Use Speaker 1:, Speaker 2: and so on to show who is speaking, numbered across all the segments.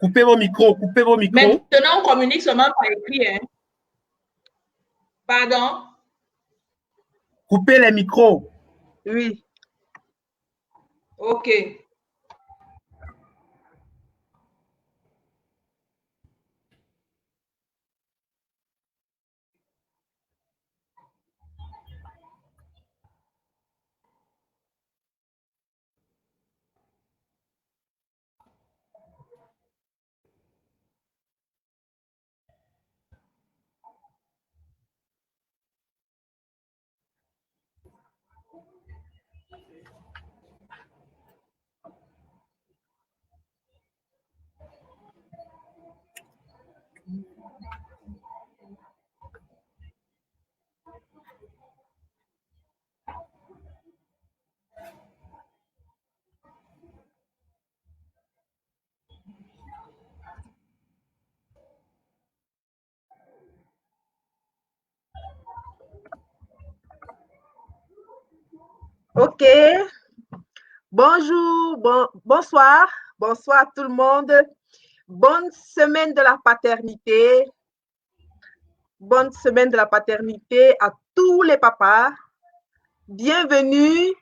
Speaker 1: Coupez vos micros, coupez vos micros.
Speaker 2: Maintenant, on communique seulement par écrit. Hein. Pardon?
Speaker 1: Coupez les micros.
Speaker 2: Oui. OK.
Speaker 3: OK. Bonjour, bonsoir à tout le monde. Bonne semaine de la paternité. Bonne semaine de la paternité à tous les papas. Bienvenue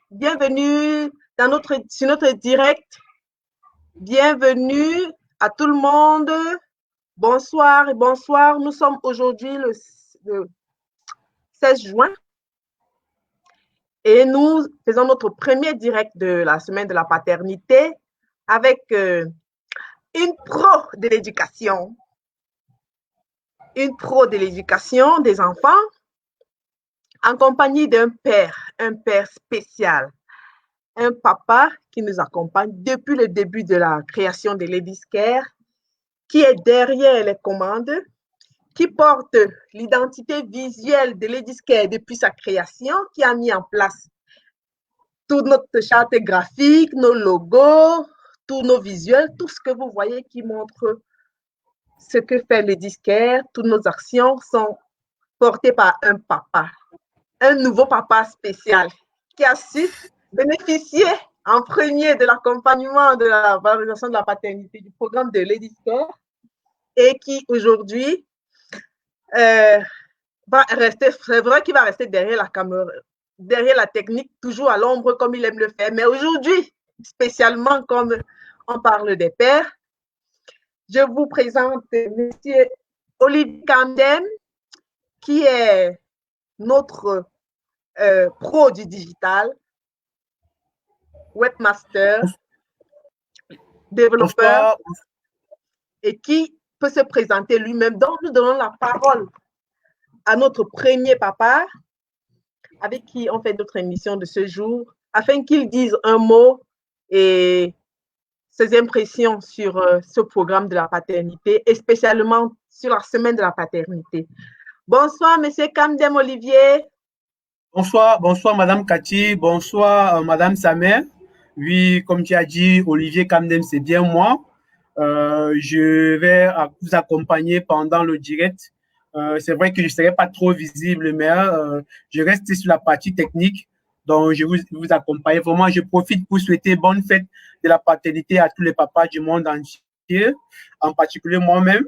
Speaker 3: sur notre direct. Bienvenue à tout le monde. Bonsoir. Nous sommes aujourd'hui le 16 juin. Et nous faisons notre premier direct de la semaine de la paternité avec une pro de l'éducation. Une pro de l'éducation des enfants en compagnie d'un père spécial. Un papa qui nous accompagne depuis le début de la création de Ladies Care, qui est derrière les commandes, qui porte l'identité visuelle de Ladies Care depuis sa création, qui a mis en place toute notre charte graphique, nos logos, tous nos visuels, tout ce que vous voyez qui montre ce que fait Ladies Care. Toutes nos actions sont portées par un papa, un nouveau papa spécial qui a su bénéficier en premier de l'accompagnement de la valorisation de la paternité du programme de Ladies Care et qui aujourd'hui va rester, c'est vrai qu'il va rester derrière la caméra, derrière la technique, toujours à l'ombre comme il aime le faire. Mais aujourd'hui, spécialement comme on parle des pères, je vous présente M. Olivier Kamdem, qui est notre pro du digital, webmaster, développeur, et qui peut se présenter lui-même. Donc, nous donnons la parole à notre premier papa, avec qui on fait notre émission de ce jour, afin qu'il dise un mot et ses impressions sur ce programme de la paternité, et spécialement sur la semaine de la paternité. Bonsoir, Monsieur Kamdem Olivier.
Speaker 1: Bonsoir, Madame Cathy. Bonsoir, Madame Samer. Oui, comme tu as dit, Olivier Kamdem, c'est bien moi. Je vais vous accompagner pendant le direct. C'est vrai que je ne serai pas trop visible, mais je reste sur la partie technique. Donc, je vous accompagne. Vraiment, je profite pour souhaiter bonne fête de la paternité à tous les papas du monde entier, en particulier moi-même.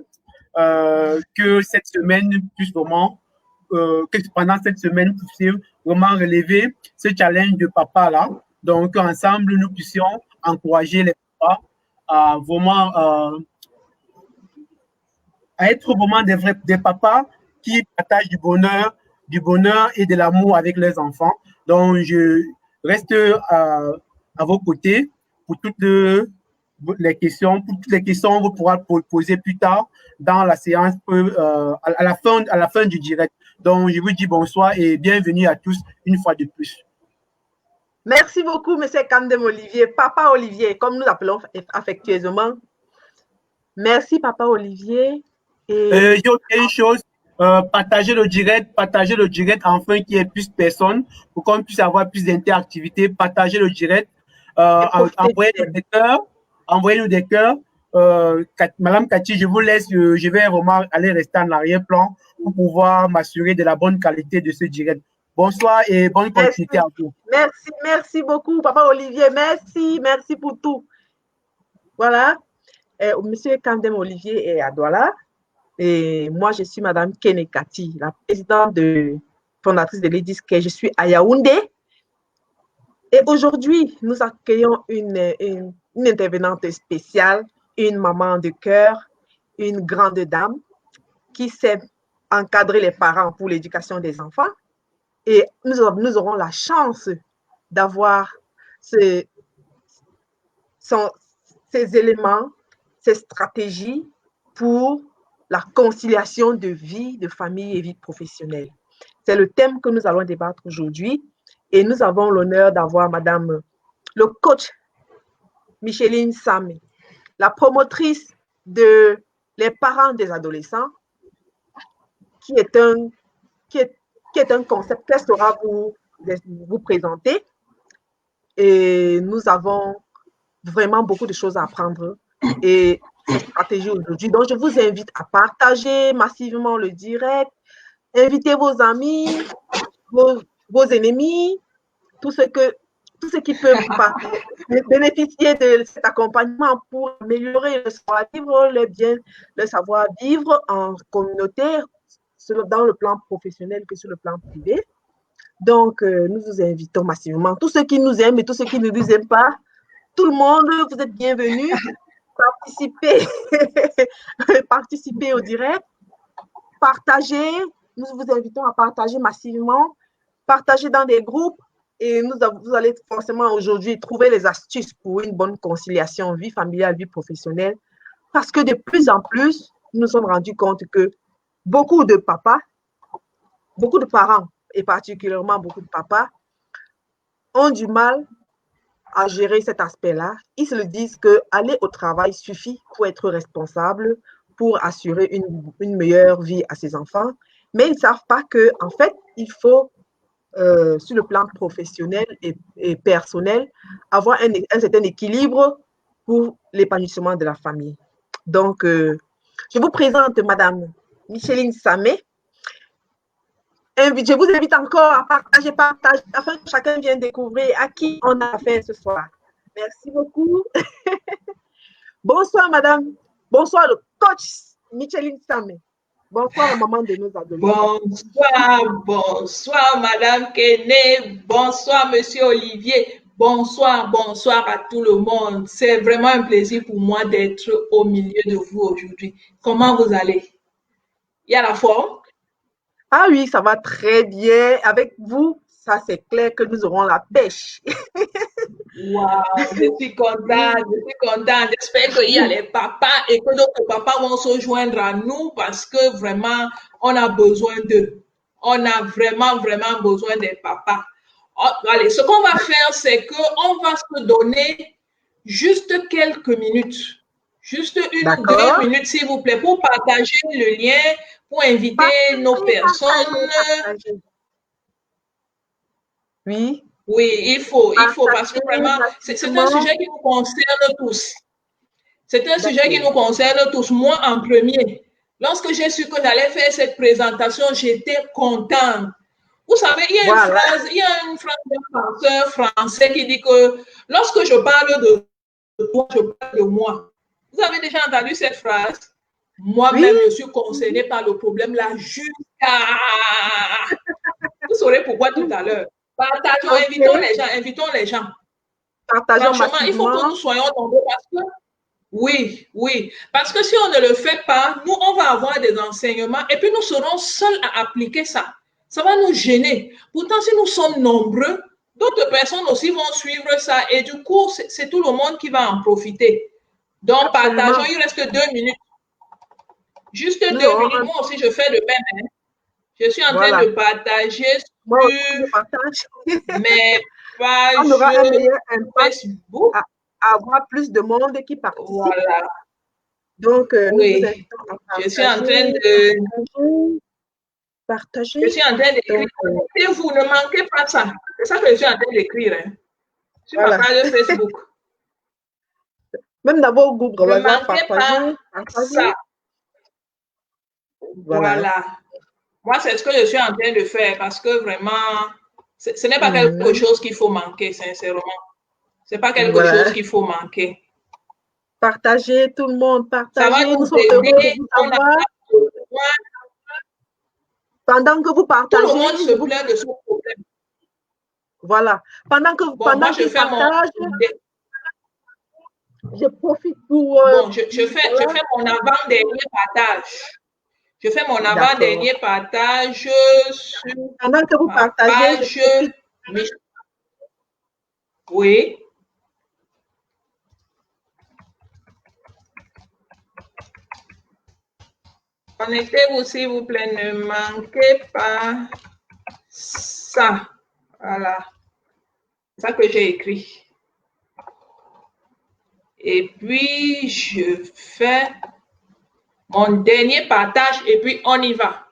Speaker 1: Que cette semaine puisse vraiment, que pendant cette semaine, puissions vraiment relever ce challenge de papa-là. Donc, ensemble, nous puissions encourager les papas à vraiment à être vraiment des papas qui partagent du bonheur et de l'amour avec leurs enfants. Donc, je reste à vos côtés pour toutes les questions. Pour toutes les questions, vous pourrez poser plus tard dans la séance, à la fin du direct. Donc, je vous dis bonsoir et bienvenue à tous une fois de plus.
Speaker 3: Merci beaucoup, M. Kamdem Olivier, Papa Olivier, comme nous l'appelons affectueusement. Merci, Papa Olivier.
Speaker 1: Et j'ai autre une chose, partager le direct afin qu'il y ait plus de personnes pour qu'on puisse avoir plus d'interactivité. Partager le direct, envoyez-nous des cœurs. Madame Cathy, je vous laisse, je vais vraiment aller rester en arrière-plan pour pouvoir m'assurer de la bonne qualité de ce direct. Bonsoir et bonne continuité à vous.
Speaker 3: Merci beaucoup, Papa Olivier. Merci pour tout. Voilà. Monsieur Kandem Olivier est à Douala. Et moi, je suis Madame Kenekati, la présidente fondatrice de Ladies Care. Je suis à Yaoundé. Et aujourd'hui, nous accueillons une intervenante spéciale, une maman de cœur, une grande dame qui sait encadrer les parents pour l'éducation des enfants. Et nous aurons la chance d'avoir ces éléments, ces stratégies pour la conciliation de vie, de famille et vie professionnelle. C'est le thème que nous allons débattre aujourd'hui et nous avons l'honneur d'avoir Madame le coach Micheline Samé, la promotrice de les parents des adolescents, qui est un concept qu'elle saura vous présenter. Et nous avons vraiment beaucoup de choses à apprendre et ces stratégies aujourd'hui. Donc, je vous invite à partager massivement le direct, invitez vos amis, vos ennemis, tous ceux qui peuvent bénéficier de cet accompagnement pour améliorer le savoir-vivre, le savoir-vivre en communauté, dans le plan professionnel que sur le plan privé. Donc, nous vous invitons massivement. Tous ceux qui nous aiment et tous ceux qui ne nous aiment pas, tout le monde, vous êtes bienvenus. Participez au direct. Partagez. Nous vous invitons à partager massivement. Partagez dans des groupes. Et vous allez forcément aujourd'hui trouver les astuces pour une bonne conciliation vie familiale, vie professionnelle. Parce que de plus en plus, nous nous sommes rendus compte que beaucoup de papas, beaucoup de parents, et particulièrement beaucoup de papas, ont du mal à gérer cet aspect-là. Ils se disent qu'aller au travail suffit pour être responsable, pour assurer une meilleure vie à ses enfants. Mais ils ne savent pas qu'en fait, il faut, sur le plan professionnel et personnel, avoir un certain équilibre pour l'épanouissement de la famille. Donc, je vous présente Madame Micheline Samé. Je vous invite encore à partager, afin que chacun vienne découvrir à qui on a affaire ce soir. Merci beaucoup. Bonsoir, madame. Bonsoir, le coach Micheline Samé. Bonsoir, maman de nos adolescents.
Speaker 2: Bonsoir, madame Kene. Bonsoir, monsieur Olivier. Bonsoir à tout le monde. C'est vraiment un plaisir pour moi d'être au milieu de vous aujourd'hui. Comment vous allez? Il y a la forme?
Speaker 3: Ah oui, ça va très bien. Avec vous, ça c'est clair que nous aurons la pêche.
Speaker 2: Wow, je suis contente. J'espère qu'il y a les papas et que d'autres papas vont se joindre à nous parce que vraiment, on a besoin d'eux. On a vraiment besoin des papas. Allez, ce qu'on va faire, c'est qu'on va se donner juste quelques minutes. Juste 1 ou 2 minutes, s'il vous plaît, pour partager le lien, pour inviter nos personnes.
Speaker 3: Oui.
Speaker 2: Oui, il faut parce que vraiment, c'est un sujet qui nous concerne tous. C'est un sujet qui nous concerne tous. Moi, en premier, lorsque j'ai su que j'allais faire cette présentation, j'étais contente. Vous savez, il y a une phrase d'un penseur français qui dit que lorsque je parle de toi, je parle de moi. Vous avez déjà entendu cette phrase? Moi-même, je suis concernée par le problème là jusqu'à... Vous saurez pourquoi tout à l'heure. Partageons, invitons les gens.
Speaker 3: Partageons
Speaker 2: franchement, il faut que nous soyons nombreux parce que oui, parce que si on ne le fait pas, nous, on va avoir des enseignements et puis nous serons seuls à appliquer ça. Ça va nous gêner. Pourtant, si nous sommes nombreux, d'autres personnes aussi vont suivre ça et du coup, c'est tout le monde qui va en profiter. Donc, partageons, il reste 2 minutes. Juste 2 minutes. Moi aussi, je fais le même. Hein. Je suis en train de partager sur mes pages Facebook.
Speaker 3: À avoir plus de monde qui participe.
Speaker 2: Voilà.
Speaker 3: Donc,
Speaker 2: oui. Je suis en train de
Speaker 3: partager.
Speaker 2: Je suis en train d'écrire. Et vous ne manquez pas ça. C'est ça que je suis en train d'écrire. Hein. Sur ma page Facebook.
Speaker 3: Même d'abord, Google,
Speaker 2: ne manquez pas ça. Voilà. Moi, c'est ce que je suis en train de faire parce que vraiment, ce n'est pas quelque chose qu'il faut manquer, sincèrement. Ce n'est pas quelque chose qu'il faut manquer.
Speaker 3: Partagez, tout le monde,
Speaker 2: Ça va
Speaker 3: partagez.
Speaker 2: nous
Speaker 3: Nous sommes heureux
Speaker 2: aider.
Speaker 3: de vous
Speaker 2: On a
Speaker 3: avoir. Pendant que vous
Speaker 2: Tout
Speaker 3: partagez,
Speaker 2: le monde se plaint de ce problème.
Speaker 3: Voilà. Pendant
Speaker 2: Moi, je
Speaker 3: qu'ils
Speaker 2: fais
Speaker 3: partagent, je profite pour...
Speaker 2: Bon, je fais mon avant-dernier partage. Je fais mon avant-dernier partage sur
Speaker 3: pendant que vous
Speaker 2: ma
Speaker 3: partagez,
Speaker 2: page.
Speaker 3: je profite.
Speaker 2: Oui. Connectez-vous, s'il vous plaît. Ne manquez pas ça. Voilà. C'est ça que j'ai écrit. Et puis, je fais mon dernier partage et puis on y va.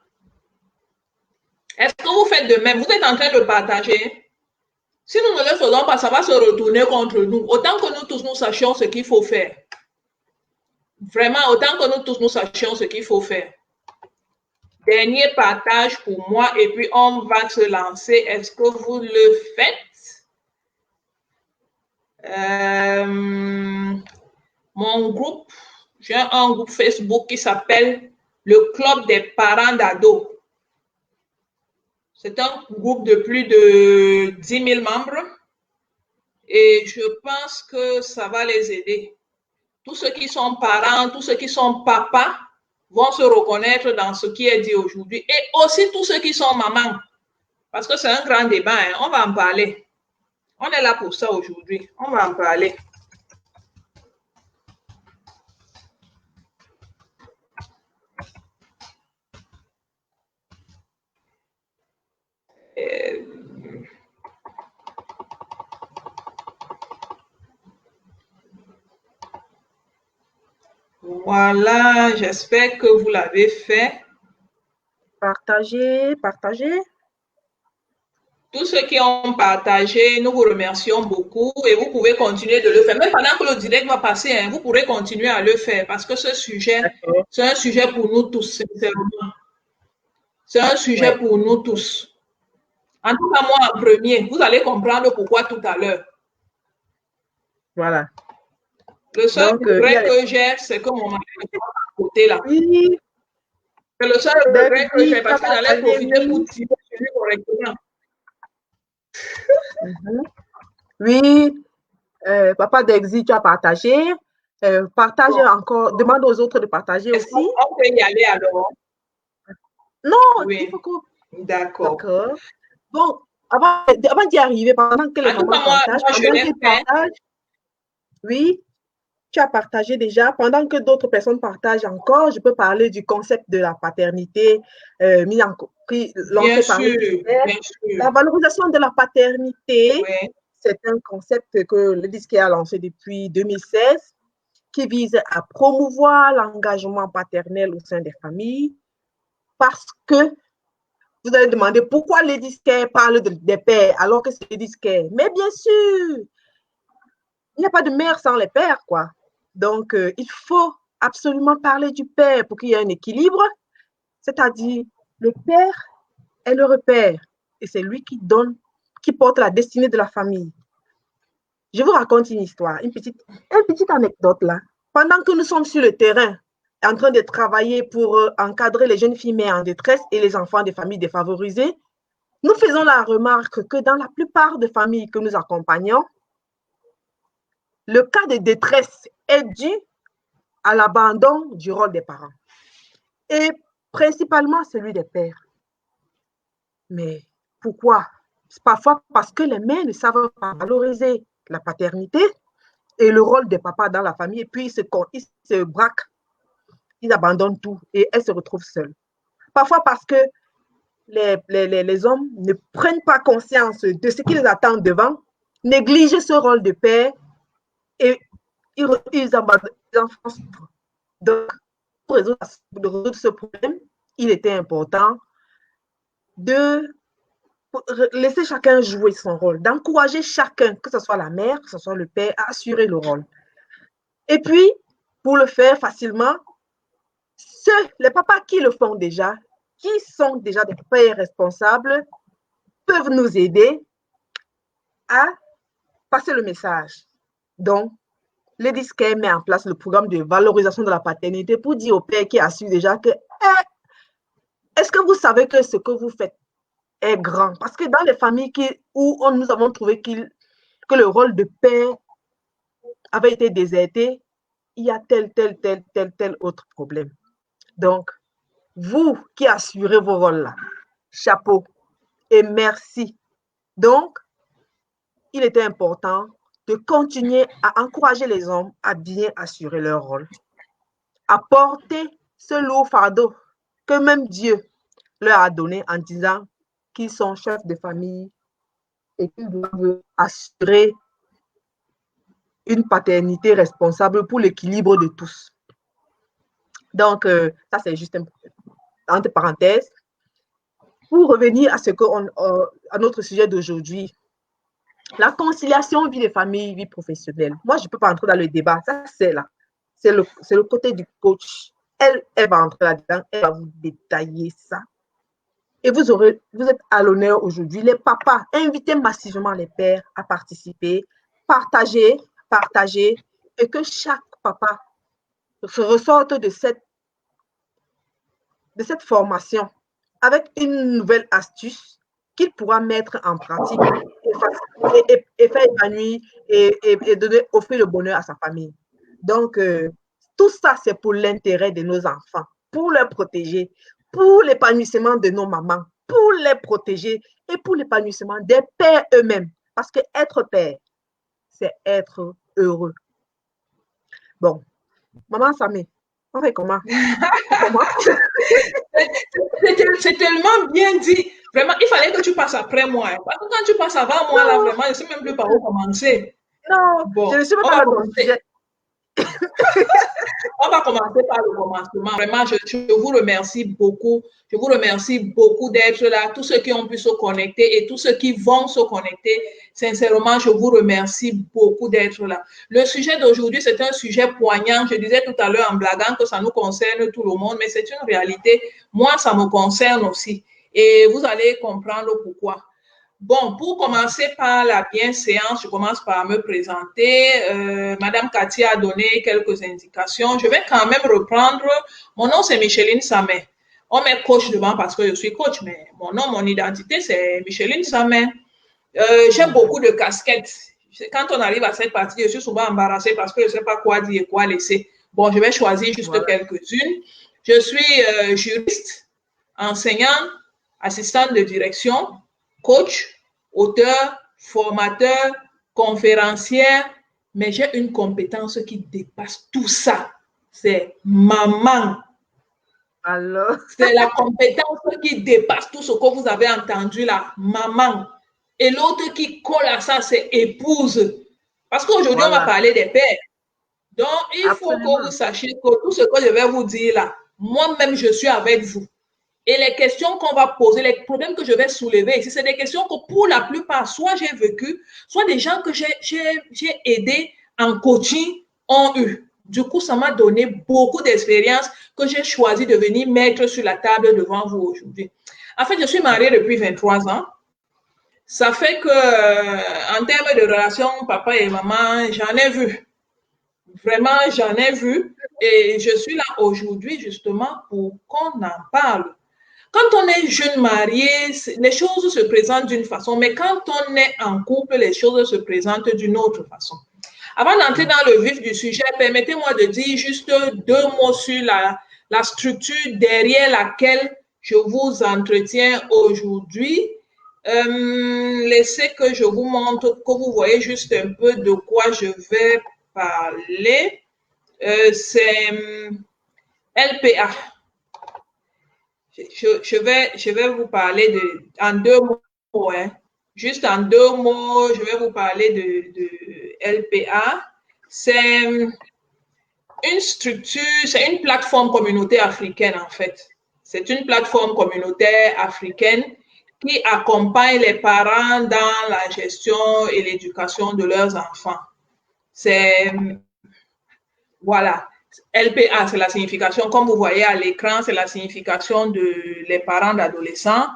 Speaker 2: Est-ce que vous faites de même? Vous êtes en train de partager? Si nous ne le faisons pas, ça va se retourner contre nous. Autant que nous tous, nous sachions ce qu'il faut faire. Vraiment, autant que nous tous, nous sachions ce qu'il faut faire. Dernier partage pour moi et puis on va se lancer. Est-ce que vous le faites? Mon groupe, j'ai un groupe Facebook qui s'appelle le Club des parents d'ados. C'est un groupe de plus de 10 000 membres et je pense que ça va les aider. Tous ceux qui sont parents, tous ceux qui sont papas vont se reconnaître dans ce qui est dit aujourd'hui et aussi tous ceux qui sont mamans parce que c'est un grand débat, hein. On va en parler. On est là pour ça aujourd'hui. On va en parler. Voilà, j'espère que vous l'avez fait.
Speaker 3: Partagez, partagez.
Speaker 2: Tous ceux qui ont partagé, nous vous remercions beaucoup et vous pouvez continuer de le faire. Même pendant que le direct va passer, hein, vous pourrez continuer à le faire parce que ce sujet, c'est un sujet pour nous tous, sincèrement. C'est un sujet pour nous tous. En tout cas, moi en premier, vous allez comprendre pourquoi tout à l'heure.
Speaker 3: Voilà.
Speaker 2: Le seul regret que j'ai, c'est que mon mari est à côté là.
Speaker 3: Oui.
Speaker 2: C'est le seul regret que j'ai parce que j'allais profiter pour tirer sur lui correctement.
Speaker 3: Oui, papa Dexy, tu as partagé. Partage encore. Demande aux autres de partager aussi.
Speaker 2: On peut y aller alors?
Speaker 3: Non,
Speaker 2: oui.
Speaker 3: Il faut que...
Speaker 2: D'accord.
Speaker 3: Bon, avant d'y arriver, pendant que les mamans partagent, pendant qu'ils partagent, oui, tu as partagé déjà. Pendant que d'autres personnes partagent encore, je peux parler du concept de la paternité lancé par le La valorisation de la paternité, c'est un concept que le DISC a lancé depuis 2016 qui vise à promouvoir l'engagement paternel au sein des familles parce que vous allez demander pourquoi les disques parlent des pères alors que c'est les disques. Mais bien sûr, il n'y a pas de mère sans les pères, quoi. Donc, il faut absolument parler du père pour qu'il y ait un équilibre. C'est-à-dire, le père est le repère et c'est lui qui porte la destinée de la famille. Je vous raconte une histoire, une petite anecdote là. Pendant que nous sommes sur le terrain, en train de travailler pour encadrer les jeunes filles mères en détresse et les enfants des familles défavorisées, nous faisons la remarque que dans la plupart des familles que nous accompagnons, le cas de détresse est dû à l'abandon du rôle des parents et principalement celui des pères. Mais pourquoi? Parfois parce que les mères ne savent pas valoriser la paternité et le rôle des papas dans la famille, et puis ils se braquent, ils abandonnent tout et elles se retrouvent seules. Parfois parce que les hommes ne prennent pas conscience de ce qui les attend devant, négligent ce rôle de père et ils abandonnent les enfants. Donc, pour résoudre ce problème, il était important de laisser chacun jouer son rôle, d'encourager chacun, que ce soit la mère, que ce soit le père, à assurer le rôle. Et puis, pour le faire facilement, les papas qui le font déjà, qui sont déjà des pères responsables, peuvent nous aider à passer le message. Donc, Ladies Care met en place le programme de valorisation de la paternité pour dire au père qui assure déjà que est-ce que vous savez que ce que vous faites est grand? Parce que dans les familles où nous avons trouvé que le rôle de père avait été déserté, il y a tel autre problème. Donc, vous qui assurez vos rôles là, chapeau et merci. Donc, il était important de continuer à encourager les hommes à bien assurer leur rôle, à porter ce lourd fardeau que même Dieu leur a donné en disant qu'ils sont chefs de famille et qu'ils doivent assurer une paternité responsable pour l'équilibre de tous. Donc, ça, c'est juste entre parenthèses. Pour revenir à notre sujet d'aujourd'hui, la conciliation vie de famille, vie professionnelle. Moi, je ne peux pas entrer dans le débat. Ça, c'est là. C'est le côté du coach. Elle va entrer là-dedans. Elle va vous détailler ça. Et vous êtes à l'honneur aujourd'hui. Les papas, invitez massivement les pères à participer. Partagez. Et que chaque papa se ressorte de cette formation avec une nouvelle astuce qu'il pourra mettre en pratique et faire épanouir et offrir le bonheur à sa famille. Donc, tout ça, c'est pour l'intérêt de nos enfants, pour les protéger, pour l'épanouissement de nos mamans, pour les protéger et pour l'épanouissement des pères eux-mêmes. Parce que être père, c'est être heureux. Bon, maman Samé, on fait comment?
Speaker 2: C'est tellement bien dit. Vraiment, il fallait que tu passes après moi. Parce que quand tu passes avant moi, là, vraiment, je ne sais même plus par où commencer.
Speaker 3: Non,
Speaker 2: bon,
Speaker 3: je ne suis pas dans le sujet.
Speaker 2: On va commencer par le commencement. Vraiment, je vous remercie beaucoup. Je vous remercie beaucoup d'être là. Tous ceux qui ont pu se connecter et tous ceux qui vont se connecter, sincèrement, je vous remercie beaucoup d'être là. Le sujet d'aujourd'hui, c'est un sujet poignant. Je disais tout à l'heure en blaguant que ça nous concerne tout le monde, mais c'est une réalité. Moi, ça me concerne aussi. Et vous allez comprendre pourquoi. Bon, pour commencer par la bienséance, je commence par me présenter. Madame Cathy a donné quelques indications. Je vais quand même reprendre. Mon nom, c'est Micheline Samé. On met coach devant parce que je suis coach, mais mon nom, mon identité, c'est Micheline Samé. J'ai beaucoup de casquettes. Quand on arrive à cette partie, je suis souvent embarrassée parce que je ne sais pas quoi dire et quoi laisser. Bon, je vais choisir juste quelques-unes. Je suis juriste, enseignante, assistante de direction, coach, auteur, formateur, conférencière, mais j'ai une compétence qui dépasse tout ça. C'est maman.
Speaker 3: Alors?
Speaker 2: C'est la compétence qui dépasse tout ce que vous avez entendu là, maman. Et l'autre qui colle à ça, c'est épouse. Parce qu'aujourd'hui, on va parler des pères. Donc, il faut que vous sachiez que tout ce que je vais vous dire là, moi-même, je suis avec vous. Et les questions qu'on va poser, les problèmes que je vais soulever ici, c'est des questions que pour la plupart, soit j'ai vécu, soit des gens que j'ai aidés en coaching ont eu. Du coup, ça m'a donné beaucoup d'expérience que j'ai choisi de venir mettre sur la table devant vous aujourd'hui. En fait, je suis mariée depuis 23 ans. Ça fait que, en termes de relations papa et maman, j'en ai vu. Vraiment, j'en ai vu. Et je suis là aujourd'hui justement pour qu'on en parle. Quand on est jeune marié, les choses se présentent d'une façon, mais quand on est en couple, les choses se présentent d'une autre façon. Avant d'entrer dans le vif du sujet, permettez-moi de dire juste 2 mots sur la structure derrière laquelle je vous entretiens aujourd'hui. Laissez que je vous montre, que vous voyez juste un peu de quoi je vais parler. C'est LPA. Je vais vous parler en 2 mots, hein. Juste en 2 mots, je vais vous parler de LPA. C'est une structure, c'est une plateforme communautaire africaine en fait. C'est une plateforme communautaire africaine qui accompagne les parents dans la gestion et l'éducation de leurs enfants. C'est, voilà. LPA, c'est la signification, comme vous voyez à l'écran, c'est la signification de les parents d'adolescents.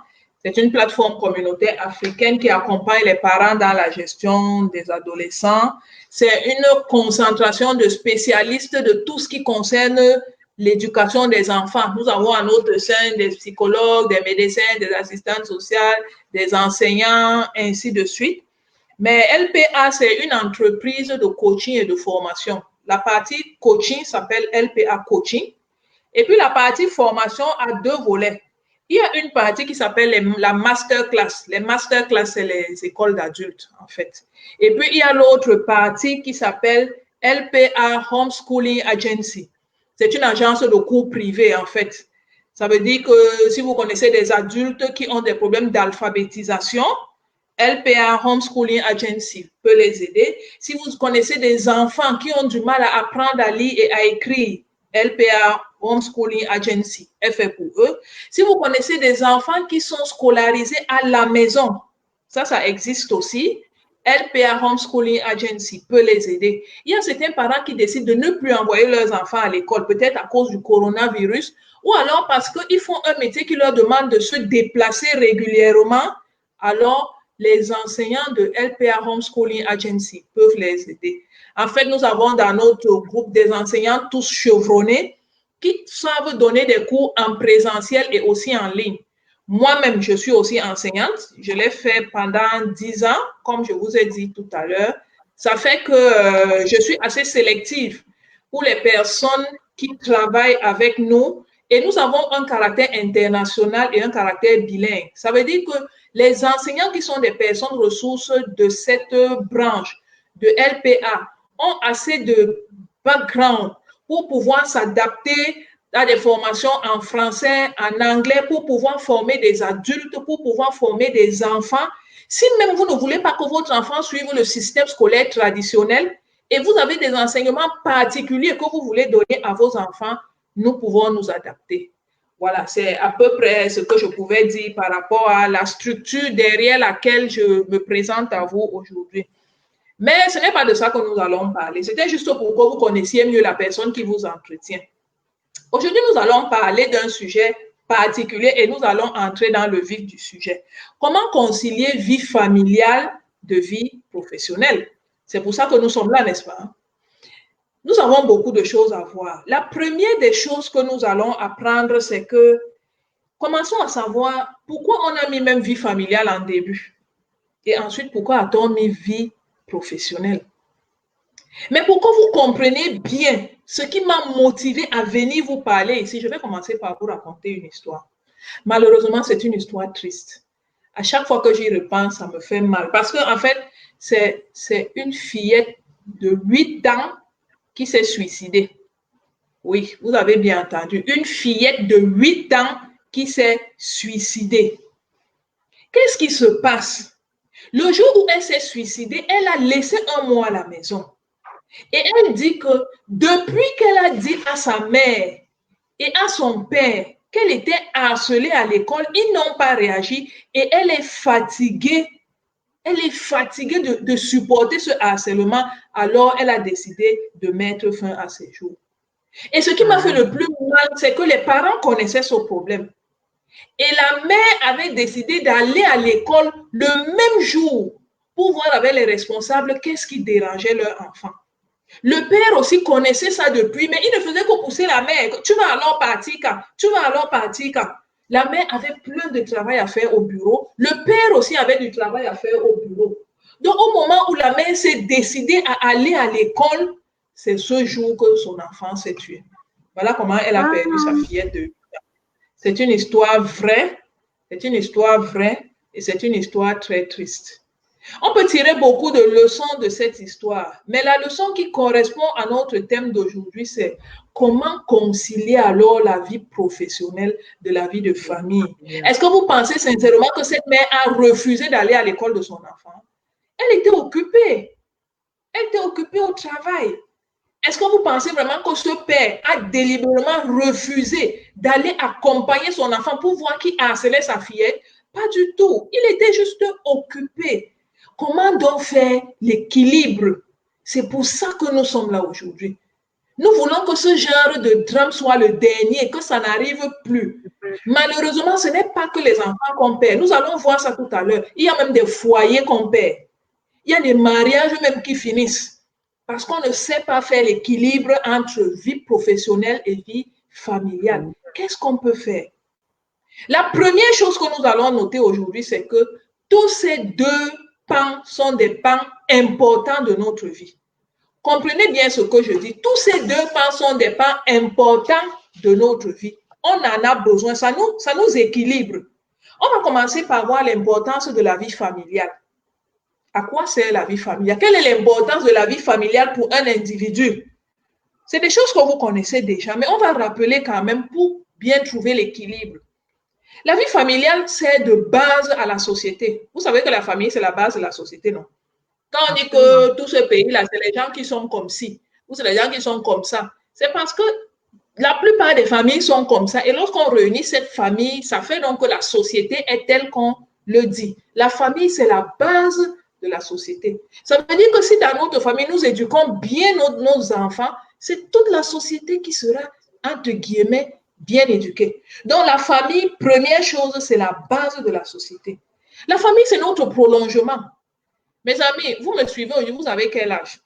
Speaker 2: C'est une plateforme communautaire africaine qui accompagne les parents dans la gestion des adolescents. C'est une concentration de spécialistes de tout ce qui concerne l'éducation des enfants. Nous avons à notre sein des psychologues, des médecins, des assistantes sociales, des enseignants, ainsi de suite. Mais LPA, c'est une entreprise de coaching et de formation. La partie coaching s'appelle LPA Coaching. Et puis la partie formation a 2 volets. Il y a une partie qui s'appelle la masterclass. Les masterclass, c'est les écoles d'adultes, en fait. Et puis, il y a l'autre partie qui s'appelle LPA Homeschooling Agency. C'est une agence de cours privés, en fait. Ça veut dire que si vous connaissez des adultes qui ont des problèmes d'alphabétisation, LPA Homeschooling Agency peut les aider. Si vous connaissez des enfants qui ont du mal à apprendre à lire et à écrire, LPA Homeschooling Agency est fait pour eux. Si vous connaissez des enfants qui sont scolarisés à la maison, ça existe aussi. LPA Homeschooling Agency peut les aider. Il y a certains parents qui décident de ne plus envoyer leurs enfants à l'école, peut-être à cause du coronavirus, ou alors parce qu'ils font un métier qui leur demande de se déplacer régulièrement. Alors, les enseignants de LPA Homeschooling Agency peuvent les aider. En fait, nous avons dans notre groupe des enseignants tous chevronnés qui savent donner des cours en présentiel et aussi en ligne. Moi-même, je suis aussi enseignante. Je l'ai fait pendant 10 ans, comme je vous ai dit tout à l'heure. Ça fait que je suis assez sélective pour les personnes qui travaillent avec nous. Et nous avons un caractère international et un caractère bilingue. Ça veut dire que les enseignants qui sont des personnes ressources de cette branche de LPA ont assez de background pour pouvoir s'adapter à des formations en français, en anglais, pour pouvoir former des adultes, pour pouvoir former des enfants. Si même vous ne voulez pas que votre enfant suive le système scolaire traditionnel et vous avez des enseignements particuliers que vous voulez donner à vos enfants, nous pouvons nous adapter. Voilà, c'est à peu près ce que je pouvais dire par rapport à la structure derrière laquelle je me présente à vous aujourd'hui. Mais ce n'est pas de ça que nous allons parler. C'était juste pour que vous connaissiez mieux la personne qui vous entretient. Aujourd'hui, nous allons parler d'un sujet particulier et nous allons entrer dans le vif du sujet. Comment concilier vie familiale de vie professionnelle? C'est pour ça que nous sommes là, n'est-ce pas? Nous avons beaucoup de choses à voir. La première des choses que nous allons apprendre, c'est que commençons à savoir pourquoi on a mis même vie familiale en début. Et ensuite, pourquoi a-t-on mis vie professionnelle? Mais pour que vous compreniez bien ce qui m'a motivé à venir vous parler ici, je vais commencer par vous raconter une histoire. Malheureusement, c'est une histoire triste. À chaque fois que j'y repense, ça me fait mal. Parce qu'en fait, c'est une fillette de 8 ans qui s'est suicidée. Oui, vous avez bien entendu. Une fillette de 8 ans qui s'est suicidée. Qu'est-ce qui se passe? Le jour où elle s'est suicidée, elle a laissé un mois à la maison. Et elle dit que depuis qu'elle a dit à sa mère et à son père qu'elle était harcelée à l'école, ils n'ont pas réagi et elle est fatiguée. Elle est fatiguée de supporter ce harcèlement. Alors, elle a décidé de mettre fin à ses jours. Et ce qui m'a fait le plus mal, c'est que les parents connaissaient ce problème. Et la mère avait décidé d'aller à l'école le même jour pour voir avec les responsables qu'est-ce qui dérangeait leur enfant. Le père aussi connaissait ça depuis, mais il ne faisait que pousser la mère. Tu vas alors partir quand? Tu vas alors partir quand? La mère avait plein de travail à faire au bureau. Le père aussi avait du travail à faire au bureau. Donc, au moment où la mère s'est décidée à aller à l'école, c'est ce jour que son enfant s'est tué. Voilà comment elle a perdu sa fillette de 8 ans. C'est une histoire vraie. C'est une histoire vraie et c'est une histoire très triste. On peut tirer beaucoup de leçons de cette histoire, mais la leçon qui correspond à notre thème d'aujourd'hui, c'est comment concilier alors la vie professionnelle de la vie de famille. Est-ce que vous pensez sincèrement que cette mère a refusé d'aller à l'école de son enfant? Elle était occupée. Elle était occupée au travail. Est-ce que vous pensez vraiment que ce père a délibérément refusé d'aller accompagner son enfant pour voir qui harcelait sa fillette? Pas du tout. Il était juste occupé. Comment donc faire l'équilibre? C'est pour ça que nous sommes là aujourd'hui. Nous voulons que ce genre de drame soit le dernier, que ça n'arrive plus. Malheureusement, ce n'est pas que les enfants qu'on perd. Nous allons voir ça tout à l'heure. Il y a même des foyers qu'on perd. Il y a des mariages même qui finissent parce qu'on ne sait pas faire l'équilibre entre vie professionnelle et vie familiale. Qu'est-ce qu'on peut faire? La première chose que nous allons noter aujourd'hui, c'est que tous ces deux pans sont des pans importants de notre vie. Comprenez bien ce que je dis. Tous ces deux pans sont des pans importants de notre vie. On en a besoin. Ça nous équilibre. On va commencer par voir l'importance de la vie familiale. À quoi sert la vie familiale? Quelle est l'importance de la vie familiale pour un individu? C'est des choses que vous connaissez déjà, mais on va rappeler quand même pour bien trouver l'équilibre. La vie familiale sert de base à la société. Vous savez que la famille, c'est la base de la société, non? Quand on dit que tout ce pays-là, c'est les gens qui sont comme ci, ou c'est les gens qui sont comme ça, c'est parce que la plupart des familles sont comme ça. Et lorsqu'on réunit cette famille, ça fait donc que la société est telle qu'on le dit. La famille, c'est la base de la société. Ça veut dire que si dans notre famille, nous éduquons bien nos enfants, c'est toute la société qui sera, entre guillemets, bien éduquée. Donc, la famille, première chose, c'est la base de la société. La famille, c'est notre prolongement. Mes amis, vous me suivez aujourd'hui, vous avez quel âge?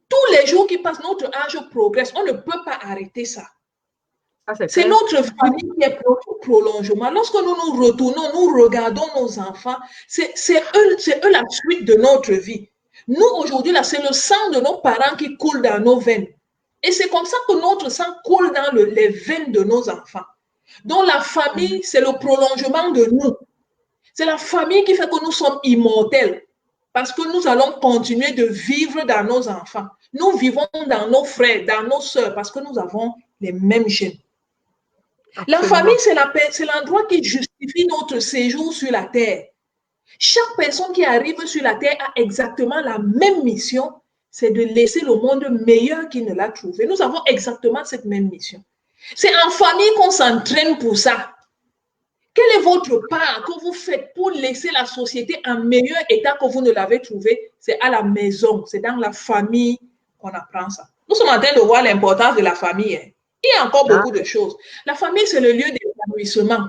Speaker 2: Tous les jours qui passent, notre âge progresse. On ne peut pas arrêter ça. C'est notre famille qui est notre prolongement. Lorsque nous nous retournons, nous regardons nos enfants, c'est eux la suite de notre vie. Nous, aujourd'hui, là, c'est le sang de nos parents qui coule dans nos veines. Et c'est comme ça que notre sang coule dans les veines de nos enfants. Donc, la famille, c'est le prolongement de nous. C'est la famille qui fait que nous sommes immortels. Parce que nous allons continuer de vivre dans nos enfants. Nous vivons dans nos frères, dans nos sœurs, parce que nous avons les mêmes gènes. La famille, c'est l'endroit qui justifie notre séjour sur la terre. Chaque personne qui arrive sur la terre a exactement la même mission, c'est de laisser le monde meilleur qu'il ne l'a trouvé. Nous avons exactement cette même mission. C'est en famille qu'on s'entraîne pour ça. Quelle est votre part que vous faites pour laisser la société en meilleur état que vous ne l'avez trouvé? C'est à la maison, c'est dans la famille qu'on apprend ça. Nous sommes en train de voir l'importance de la famille. Hein. Il y a encore beaucoup de choses. La famille, c'est le lieu d'épanouissement.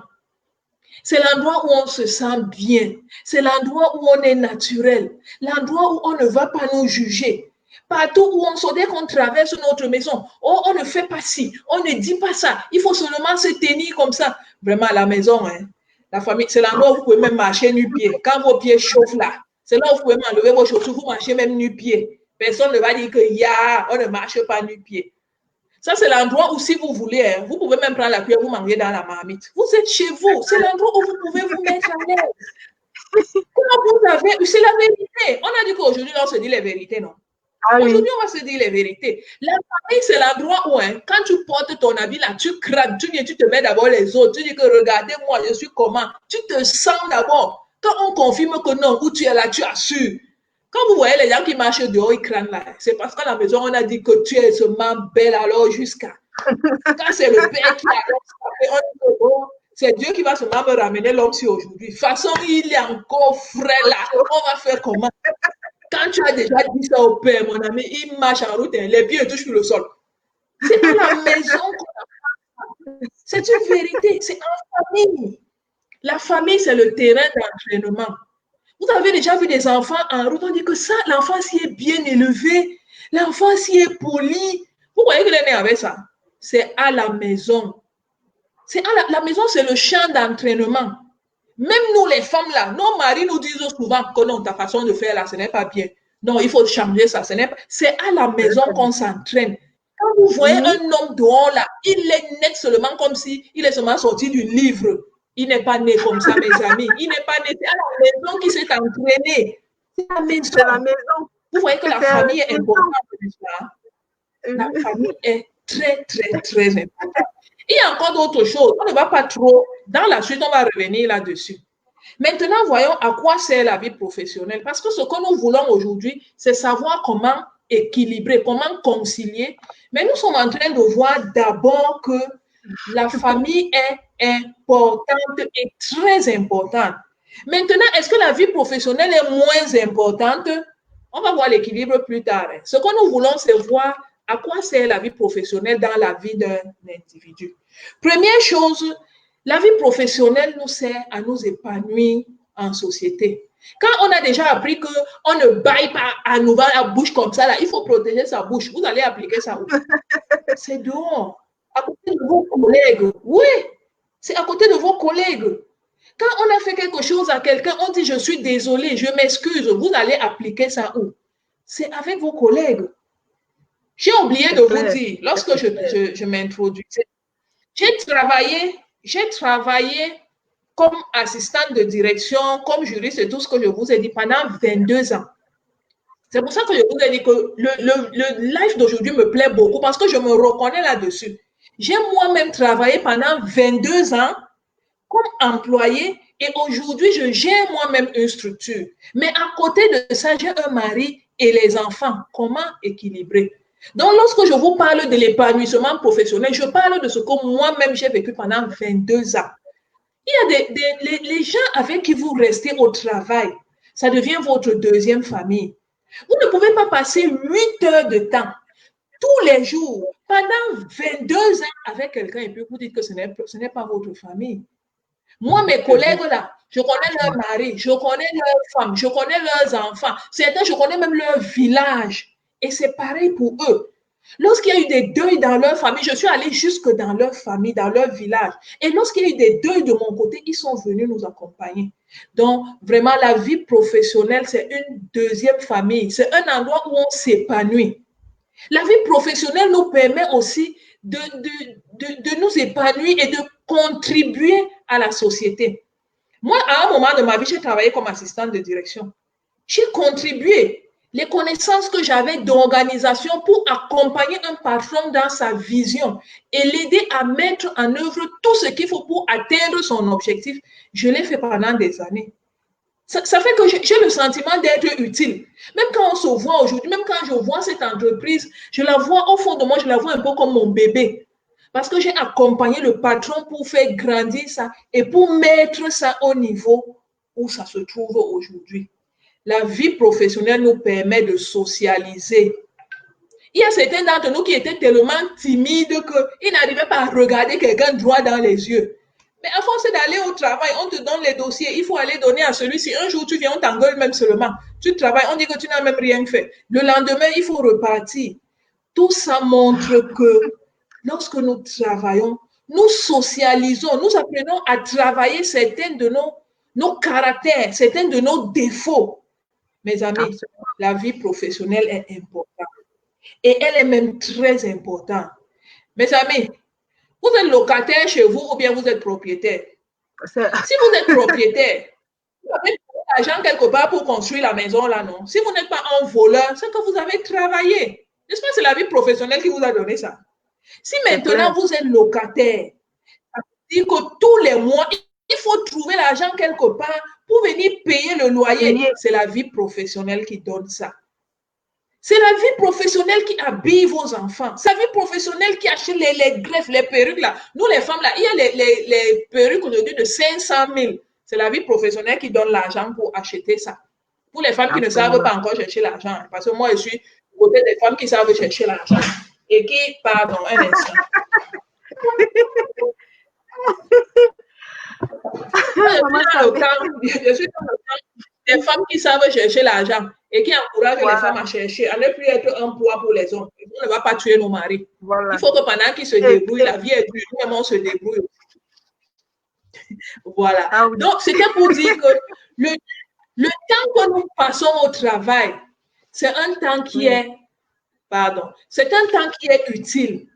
Speaker 2: C'est l'endroit où on se sent bien. C'est l'endroit où on est naturel. L'endroit où on ne va pas nous juger. Partout où on sort, dès qu'on traverse notre maison, oh, on ne fait pas ci, on ne dit pas ça. Il faut seulement se tenir comme ça. Vraiment, à la maison, hein, la famille, c'est l'endroit où vous pouvez même marcher nu-pied. Quand vos pieds chauffent là, c'est là où vous pouvez enlever vos chaussures, vous marchez même nu-pied. Personne ne va dire que on ne marche pas nu-pied. Ça, c'est l'endroit où, si vous voulez, hein, vous pouvez même prendre la cuillère, vous mangez dans la marmite. Vous êtes chez vous. C'est l'endroit où vous pouvez vous mettre à l'aise. C'est la vérité. On a dit qu'aujourd'hui, on se dit les vérités, non? Aujourd'hui, on va se dire les vérités. La famille, c'est l'endroit où, hein, quand tu portes ton habit là, tu craques, tu viens, tu te mets d'abord les autres. Tu dis que regardez-moi, je suis comment. Tu te sens d'abord. Quand on confirme que non, où tu es là, tu assures. Quand vous voyez les gens qui marchent dehors, ils crânent là. C'est parce qu'à la maison, on a dit que tu es seulement belle alors jusqu'à. Quand c'est le père qui a c'est Dieu qui va seulement me ramener l'homme si aujourd'hui. De toute façon, il est encore frais là. On va faire comment? Quand tu as déjà dit ça au père, mon ami, il marche en route, les pieds touchent sur le sol. C'est à la maison qu'on a. C'est une vérité, c'est en famille. La famille, c'est le terrain d'entraînement. Vous avez déjà vu des enfants en route, on dit que ça, l'enfant s'y est bien élevé, l'enfant s'y est poli. Vous voyez qu'il est né avec ça? C'est à la maison. C'est à la maison, c'est le champ d'entraînement. Même nous, les femmes, là, nos maris nous disent souvent que non, ta façon de faire, là, ce n'est pas bien. Non, il faut changer ça. C'est à la maison qu'on s'entraîne. Quand vous voyez un homme dehors, là, il est net seulement comme s'il est seulement sorti du livre. Il n'est pas né comme ça, mes amis. Il n'est pas né. C'est à la maison qu'il s'est entraîné. C'est la maison. C'est la maison. Vous voyez que la famille est importante. La famille est très, très, très importante. Il y a encore d'autres choses. On ne va pas trop. Dans la suite, on va revenir là-dessus. Maintenant, voyons à quoi sert la vie professionnelle. Parce que ce que nous voulons aujourd'hui, c'est savoir comment équilibrer, comment concilier. Mais nous sommes en train de voir d'abord que la famille est importante et très importante. Maintenant, est-ce que la vie professionnelle est moins importante? On va voir l'équilibre plus tard. Ce que nous voulons, c'est voir À quoi sert la vie professionnelle dans la vie d'un individu? Première chose, la vie professionnelle nous sert à nous épanouir en société. Quand on a déjà appris qu'on ne baille pas à nous la bouche comme ça, là, il faut protéger sa bouche. Vous allez appliquer ça où? C'est dehors, à côté de vos collègues. Oui, c'est à côté de vos collègues. Quand on a fait quelque chose à quelqu'un, on dit je suis désolé, je m'excuse. Vous allez appliquer ça où? C'est avec vos collègues. J'ai oublié de vous dire, lorsque je m'introduis, j'ai travaillé comme assistante de direction, comme juriste et tout ce que je vous ai dit pendant 22 ans. C'est pour ça que je vous ai dit que le live d'aujourd'hui me plaît beaucoup parce que je me reconnais là-dessus. J'ai moi-même travaillé pendant 22 ans comme employé et aujourd'hui, je gère moi-même une structure. Mais à côté de ça, j'ai un mari et les enfants. Comment équilibrer? Donc, lorsque je vous parle de l'épanouissement professionnel, je parle de ce que moi-même j'ai vécu pendant 22 ans. Il y a les gens avec qui vous restez au travail, ça devient votre deuxième famille. Vous ne pouvez pas passer 8 heures de temps tous les jours pendant 22 ans avec quelqu'un et puis vous dites que ce n'est pas votre famille. Moi, mes collègues là, je connais leur mari, je connais leurs femmes, je connais leurs enfants. Certains, je connais même leur village. Et c'est pareil pour eux. Lorsqu'il y a eu des deuils dans leur famille, je suis allée jusque dans leur famille, dans leur village. Et lorsqu'il y a eu des deuils de mon côté, ils sont venus nous accompagner. Donc, vraiment, la vie professionnelle, c'est une deuxième famille. C'est un endroit où on s'épanouit. La vie professionnelle nous permet aussi de nous épanouir et de contribuer à la société. Moi, à un moment de ma vie, j'ai travaillé comme assistante de direction. J'ai contribué les connaissances que j'avais d'organisation pour accompagner un patron dans sa vision et l'aider à mettre en œuvre tout ce qu'il faut pour atteindre son objectif. Je l'ai fait pendant des années. Ça fait que j'ai le sentiment d'être utile. Même quand on se voit aujourd'hui, même quand je vois cette entreprise, je la vois au fond de moi, je la vois un peu comme mon bébé. Parce que j'ai accompagné le patron pour faire grandir ça et pour mettre ça au niveau où ça se trouve aujourd'hui. La vie professionnelle nous permet de socialiser. Il y a certains d'entre nous qui étaient tellement timides qu'ils n'arrivaient pas à regarder quelqu'un droit dans les yeux. Mais à force d'aller au travail, on te donne les dossiers, il faut aller donner à celui-ci. Un jour, tu viens, on t'engueule même seulement. Tu travailles, on dit que tu n'as même rien fait. Le lendemain, il faut repartir. Tout ça montre que lorsque nous travaillons, nous socialisons, nous apprenons à travailler certains de nos caractères, certains de nos défauts. Mes amis, la vie professionnelle est importante. Et elle est même très importante. Mes amis, vous êtes locataire chez vous ou bien vous êtes propriétaire? Si vous êtes propriétaire, vous avez l'argent quelque part pour construire la maison là, non? Si vous n'êtes pas un voleur, c'est que vous avez travaillé. N'est-ce pas, c'est la vie professionnelle qui vous a donné ça. Si maintenant vous êtes locataire, ça veut dire que tous les mois, il faut trouver l'argent quelque part pour venir payer le loyer. C'est la vie professionnelle qui donne ça. C'est la vie professionnelle qui habille vos enfants. C'est la vie professionnelle qui achète les greffes, les perruques là. Nous les femmes là, il y a les perruques aujourd'hui de 500 000. C'est la vie professionnelle qui donne l'argent pour acheter ça. Pour les femmes qui ne savent pas encore chercher l'argent. Parce que moi, je suis du côté des femmes qui savent chercher l'argent. Et qui, pardon, un instant. Je suis dans le camp des femmes qui savent chercher l'argent et qui encouragent les femmes à chercher, à ne plus être un poids pour les hommes. On ne va pas tuer nos maris. Voilà. Il faut que pendant qu'ils se débrouillent, la vie est dure, nous-mêmes on se débrouille. Voilà. Ah oui. Donc, c'était pour dire que le temps que nous passons au travail, c'est un temps qui est, c'est un temps qui est utile.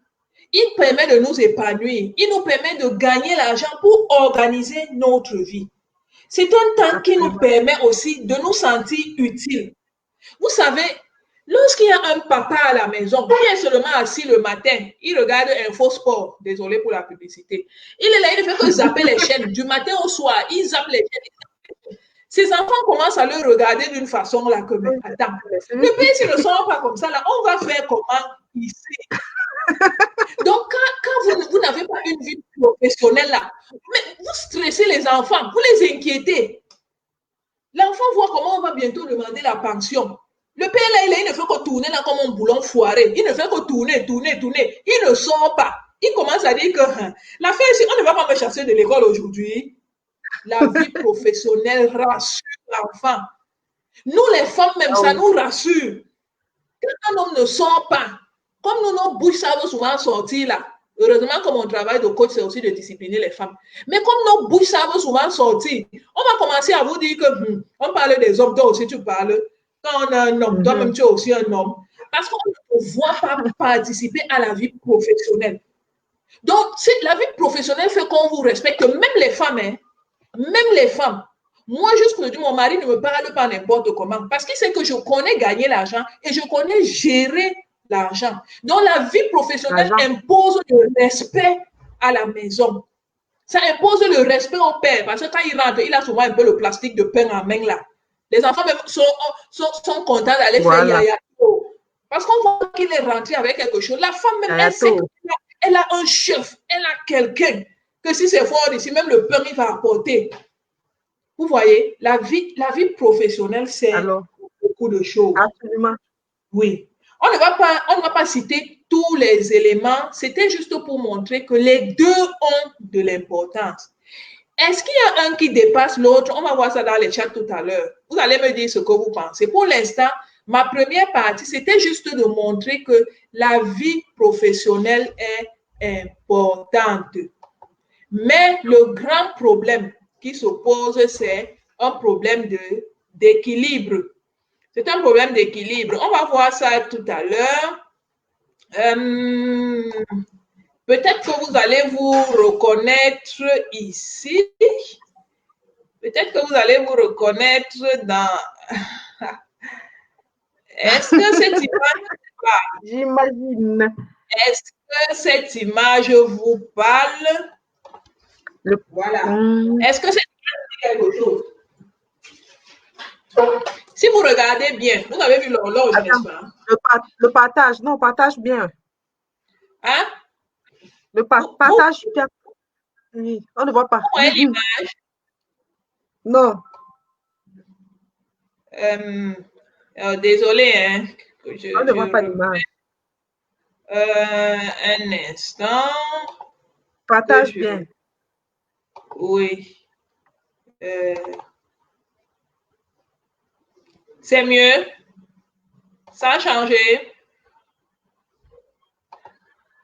Speaker 2: Il permet de nous épanouir. Il nous permet de gagner l'argent pour organiser notre vie. C'est un temps qui nous permet aussi de nous sentir utiles. Vous savez, lorsqu'il y a un papa à la maison qui est seulement assis le matin, il regarde Infosport, désolé pour la publicité. Il est là, il ne fait que zapper les chaînes. Du matin au soir, il zappe les chaînes. Ses enfants commencent à le regarder d'une façon là que, mais attends, le pays, s'ils ne sont pas comme ça, là, on va faire comment ici? Donc, quand vous n'avez pas une vie professionnelle là, mais vous stressez les enfants, vous les inquiétez. L'enfant voit comment on va bientôt demander la pension. Le père, là, il ne fait que tourner là comme un boulon foiré. Il ne fait que tourner, tourner, tourner. Il ne sort pas. Il commence à dire que l'affaire, on ne va pas me chasser de l'école aujourd'hui. La vie professionnelle rassure l'enfant. Nous, les femmes, même, ça nous rassure. Quand un homme ne sort pas, comme nous, nos bouches savent souvent sortir là. Heureusement que mon travail de coach, c'est aussi de discipliner les femmes. Mais comme nos bouches savent souvent sortir, on va commencer à vous dire que on parle des hommes, toi aussi tu parles. Quand on a un homme, toi-même tu es aussi un homme. Parce qu'on ne voit pas participer à la vie professionnelle. Donc, la vie professionnelle fait qu'on vous respecte, même les femmes, hein, même les femmes. Moi, jusqu'aujourd'hui, mon mari ne me parle pas n'importe comment parce qu'il sait que je connais gagner l'argent et je connais gérer l'argent. Donc, la vie professionnelle impose le respect à la maison. Ça impose le respect au père parce que quand il rentre, il a souvent un peu le plastique de pain en main là. Les enfants même sont contents d'aller faire yaya. Parce qu'on voit qu'il est rentré avec quelque chose. La femme même, elle sait qu'elle a un chef, elle a quelqu'un que si c'est fort ici, même le pain, il va apporter. Vous voyez, la vie professionnelle, c'est beaucoup de choses.
Speaker 3: Absolument.
Speaker 2: Oui. On ne va pas citer tous les éléments. C'était juste pour montrer que les deux ont de l'importance. Est-ce qu'il y a un qui dépasse l'autre? On va voir ça dans les chats tout à l'heure. Vous allez me dire ce que vous pensez. Pour l'instant, ma première partie, c'était juste de montrer que la vie professionnelle est importante. Mais le grand problème qui se pose, c'est un problème d'équilibre. C'est un problème d'équilibre. On va voir ça tout à l'heure. Peut-être que vous allez vous reconnaître ici. Peut-être que vous allez vous reconnaître dans... Est-ce que cette image...
Speaker 3: J'imagine.
Speaker 2: Est-ce que cette image vous parle? Voilà. Est-ce que cette image dit quelque chose? Si vous regardez bien, vous avez vu l'horloge, n'est-ce pas?
Speaker 3: Le partage, non, partage bien.
Speaker 2: Hein?
Speaker 3: Le partage bien. Oui, on ne voit pas.
Speaker 2: Vous voyez l'image?
Speaker 3: Non.
Speaker 2: Désolé, hein.
Speaker 3: On ne voit pas l'image.
Speaker 2: Un instant.
Speaker 3: Partage bien.
Speaker 2: Oui. C'est mieux? Ça a changé?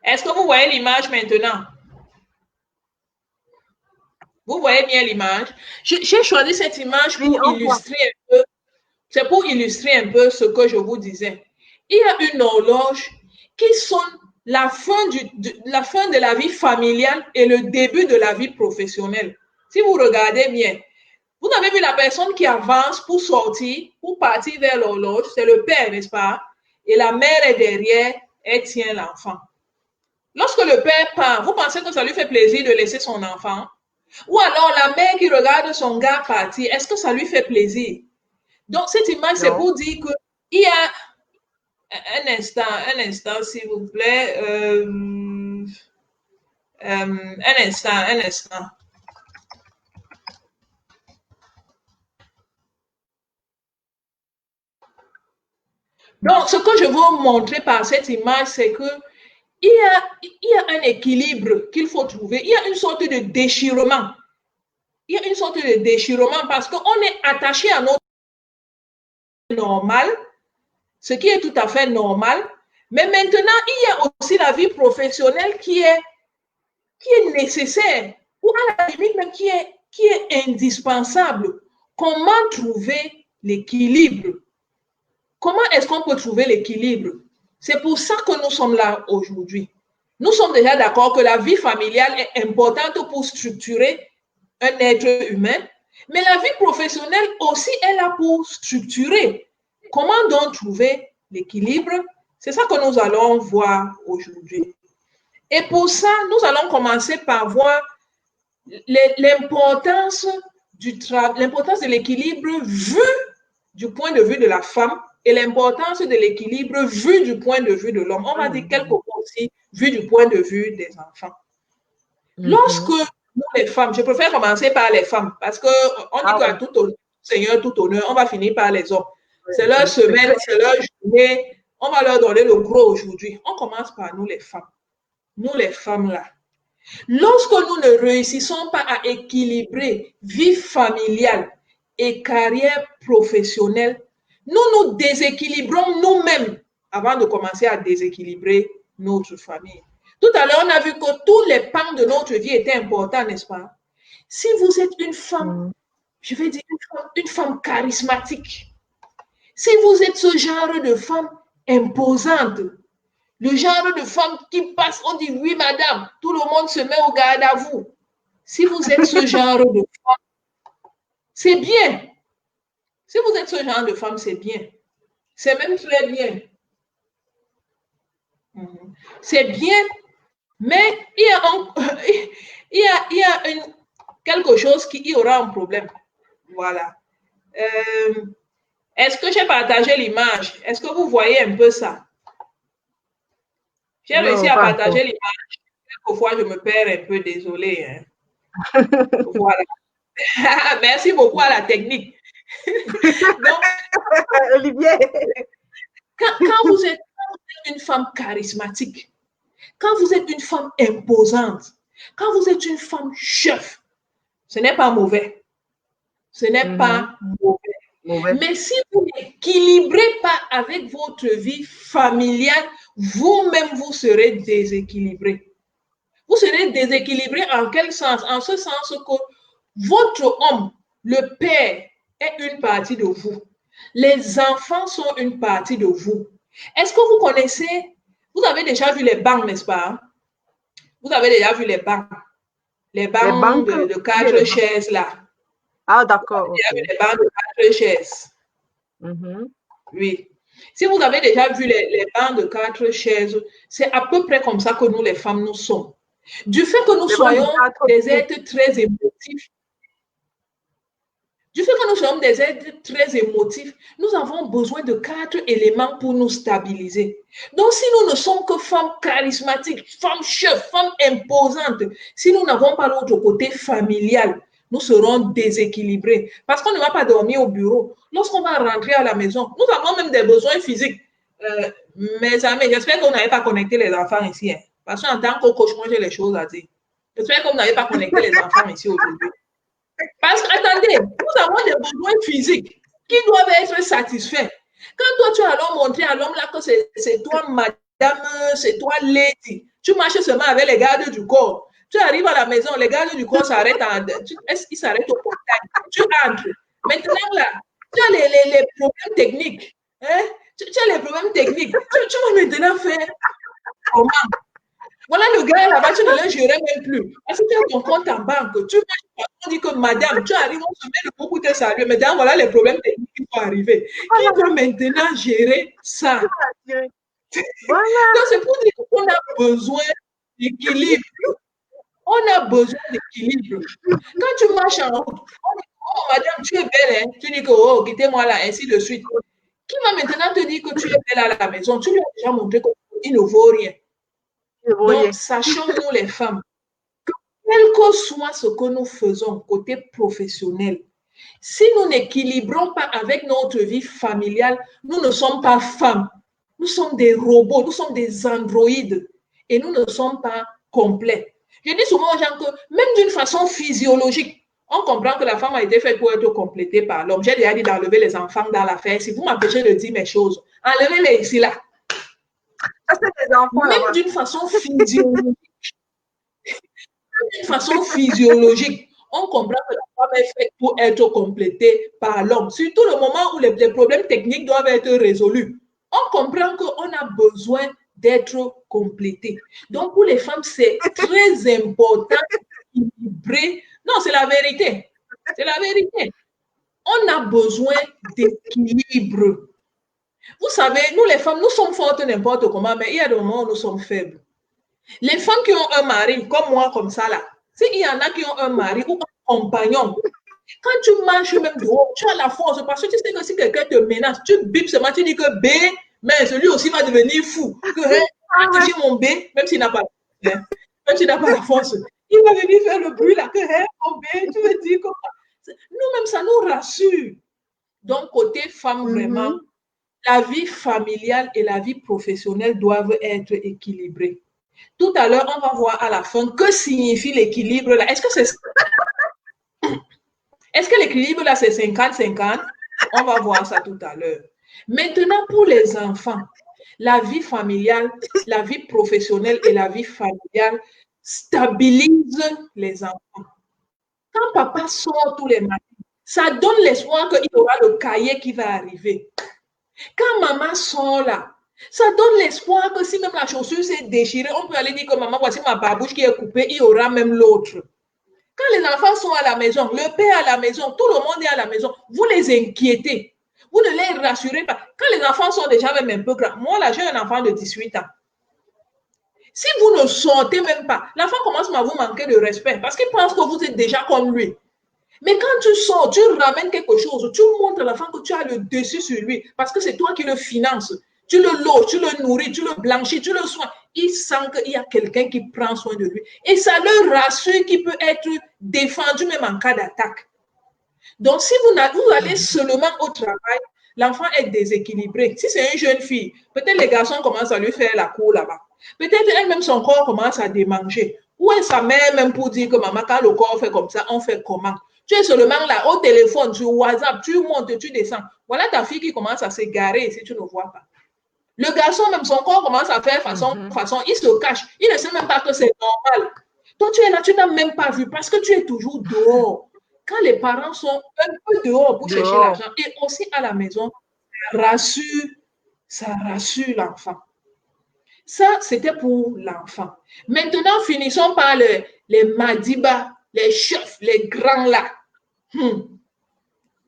Speaker 2: Est-ce que vous voyez l'image maintenant? Vous voyez bien l'image? J'ai choisi cette image pour illustrer un peu. C'est pour illustrer un peu ce que je vous disais. Il y a une horloge qui sonne la fin de la vie familiale et le début de la vie professionnelle. Si vous regardez bien, vous avez vu la personne qui avance pour sortir, pour partir vers l'horloge, c'est le père, n'est-ce pas? Et la mère est derrière, elle tient l'enfant. Lorsque le père part, vous pensez que ça lui fait plaisir de laisser son enfant? Ou alors la mère qui regarde son gars partir, est-ce que ça lui fait plaisir? Donc, cette image, c'est pour dire qu'il y a un instant, s'il vous plaît. Un instant. Donc, ce que je veux montrer par cette image, c'est que il y a un équilibre qu'il faut trouver. Il y a une sorte de déchirement. Il y a une sorte de déchirement parce qu'on est attaché à notre normal, ce qui est tout à fait normal. Mais maintenant, il y a aussi la vie professionnelle qui est nécessaire ou à la limite même qui est indispensable. Comment trouver l'équilibre? Comment est-ce qu'on peut trouver l'équilibre? C'est pour ça que nous sommes là aujourd'hui. Nous sommes déjà d'accord que la vie familiale est importante pour structurer un être humain, mais la vie professionnelle aussi est là pour structurer. Comment donc trouver l'équilibre? C'est ça que nous allons voir aujourd'hui. Et pour ça, nous allons commencer par voir l'importance de l'équilibre vu du point de vue de la femme et l'importance de l'équilibre vu du point de vue de l'homme. On va dire quelque chose aussi vu du point de vue des enfants. Lorsque nous, les femmes, je préfère commencer par les femmes parce qu'on dit qu'à tout honneur, Seigneur, tout honneur, on va finir par les hommes. C'est leur semaine, c'est leur journée. On va leur donner le gros aujourd'hui. On commence par nous les femmes. Nous les femmes là. Lorsque nous ne réussissons pas à équilibrer vie familiale et carrière professionnelle, nous nous déséquilibrons nous-mêmes avant de commencer à déséquilibrer notre famille. Tout à l'heure, on a vu que tous les pans de notre vie étaient importants, n'est-ce pas? Si vous êtes une femme, je vais dire une femme charismatique, si vous êtes ce genre de femme imposante, le genre de femme qui passe, on dit oui madame, tout le monde se met au garde à vous. Si vous êtes ce genre de femme, c'est bien. Si vous êtes ce genre de femme, c'est bien. C'est même très bien. C'est bien, mais il y a quelque chose qui y aura un problème. Voilà. Est-ce que j'ai partagé l'image? Est-ce que vous voyez un peu ça? J'ai réussi à partager l'image. Quelquefois, je me perds un peu, désolée. Hein. Voilà. Merci beaucoup à la technique. Donc,
Speaker 3: Olivier.
Speaker 2: Quand vous êtes une femme charismatique, quand vous êtes une femme imposante, quand vous êtes une femme chef, ce n'est pas mauvais. Ce n'est pas mauvais. Mais si vous n'équilibrez pas avec votre vie familiale, vous-même, vous serez déséquilibré. Vous serez déséquilibré en quel sens? En ce sens que votre homme, le père, est une partie de vous. Les enfants sont une partie de vous. Est-ce que vous connaissez, vous avez déjà vu les bancs, n'est-ce pas? Vous avez déjà vu les bancs? Les bancs de 4 chaises là.
Speaker 3: Ah, d'accord.
Speaker 2: Vous avez déjà vu les bancs de 4 chaises. Oui. Si vous avez déjà vu les bancs de 4 chaises, c'est à peu près comme ça que nous, les femmes, nous sommes. Du fait que nous soyons des êtres très émotifs, nous avons besoin de 4 éléments pour nous stabiliser. Donc, si nous ne sommes que femmes charismatiques, femmes chefs, femmes imposantes, si nous n'avons pas notre côté familial, nous serons déséquilibrés parce qu'on ne va pas dormir au bureau. Lorsqu'on va rentrer à la maison, nous avons même des besoins physiques. Mes amis, j'espère que vous n'avez pas connecté les enfants ici. Hein, parce qu'en tant que coach, moi, j'ai les choses à dire. J'espère que vous n'avez pas connecté les enfants ici aujourd'hui. Parce que, attendez, nous avons des besoins physiques qui doivent être satisfaits. Quand toi, tu allons montrer à l'homme là que c'est toi, madame, c'est toi, lady, tu marches seulement avec les gardes du corps. Tu arrives à la maison, les gardes du corps s'arrêtent, ils s'arrêtent au contact. Tu entres. Maintenant, là, tu as les problèmes techniques. Hein? Tu as les problèmes techniques. Tu vas maintenant faire comment? Voilà le gars là-bas, tu ne le gérerais même plus. Parce que tu as ton compte en banque. Tu on dit que madame, tu arrives, on se met le mot pour te saluer. Maintenant, voilà les problèmes techniques qui vont arriver. Qui va maintenant gérer ça?
Speaker 3: Voilà.
Speaker 2: Donc, c'est pour dire qu'on a besoin d'équilibre. On a besoin d'équilibre. Quand tu marches en route, on dit, oh madame, tu es belle, hein? Tu dis que, oh, quittez-moi là, ainsi de suite. Qui va maintenant te dire que tu es belle à la maison? Tu lui as déjà montré qu'il ne vaut rien. Donc, sachons-nous les femmes, quel que soit ce que nous faisons côté professionnel, si nous n'équilibrons pas avec notre vie familiale, nous ne sommes pas femmes. Nous sommes des robots, nous sommes des androïdes et nous ne sommes pas complets. Je dis souvent aux gens que même d'une façon physiologique, on comprend que la femme a été faite pour être complétée par l'homme. J'ai déjà dit d'enlever les enfants dans l'affaire. Si vous m'empêchez de dire mes choses, enlevez-les ici là. Même d'une façon physiologique, on comprend que la femme est faite pour être complétée par l'homme. Surtout le moment où les problèmes techniques doivent être résolus. On comprend qu'on a besoin d'être complété. Donc, pour les femmes, c'est très important d'équilibrer. Non, c'est la vérité. C'est la vérité. On a besoin d'équilibre. Vous savez, nous les femmes, nous sommes fortes n'importe comment, mais il y a des moments où nous sommes faibles. Les femmes qui ont un mari, comme moi, comme ça là, s'il y en a qui ont un mari ou un compagnon, quand tu marches même dehors, tu as la force parce que tu sais que si quelqu'un te menace, tu bipes seulement, tu dis que B, mais celui aussi va devenir fou. Que j'ai mon B, même s'il n'a pas la force, même s'il n'a pas la force, il va venir faire le bruit là, que mon B, tu veux dire comment? Nous-mêmes, ça nous rassure Donc, côté femme, vraiment, la vie familiale et la vie professionnelle doivent être équilibrées. Tout à l'heure, on va voir à la fin que signifie l'équilibre là. Est-ce que l'équilibre là, c'est 50-50? On va voir ça tout à l'heure. Maintenant, pour les enfants, la vie familiale, la vie professionnelle et la vie familiale stabilisent les enfants. Quand papa sort tous les matins, ça donne l'espoir qu'il y aura le cahier qui va arriver. Quand maman sort là, ça donne l'espoir que si même la chaussure s'est déchirée, on peut aller dire que maman, voici ma babouche qui est coupée, il y aura même l'autre. Quand les enfants sont à la maison, le père à la maison, tout le monde est à la maison, vous les inquiétez. Vous ne les rassurez pas. Quand les enfants sont déjà même un peu grands, moi là, j'ai un enfant de 18 ans. Si vous ne sortez même pas, l'enfant commence à vous manquer de respect parce qu'il pense que vous êtes déjà comme lui. Mais quand tu sors, tu ramènes quelque chose, tu montres à l'enfant que tu as le dessus sur lui parce que c'est toi qui le finances. Tu le loges, tu le nourris, tu le blanchis, tu le soignes. Il sent qu'il y a quelqu'un qui prend soin de lui. Et ça le rassure qu'il peut être défendu même en cas d'attaque. Donc, si vous allez seulement au travail, l'enfant est déséquilibré. Si c'est une jeune fille, peut-être les garçons commencent à lui faire la cour là-bas. Peut-être elle-même, son corps commence à démanger. Ou est sa mère même pour dire que maman, quand le corps fait comme ça, on fait comment? Tu es seulement là, au téléphone, sur WhatsApp, tu montes, tu descends. Voilà ta fille qui commence à s'égarer si tu ne vois pas. Le garçon, même son corps commence à faire façon, il se cache. Il ne sait même pas que c'est normal. Toi, tu es là, tu n'as même pas vu parce que tu es toujours dehors. Quand les parents sont un peu dehors pour chercher l'argent et aussi à la maison, ça rassure l'enfant. Ça, c'était pour l'enfant. Maintenant, finissons par les Madiba, les chefs, les grands là.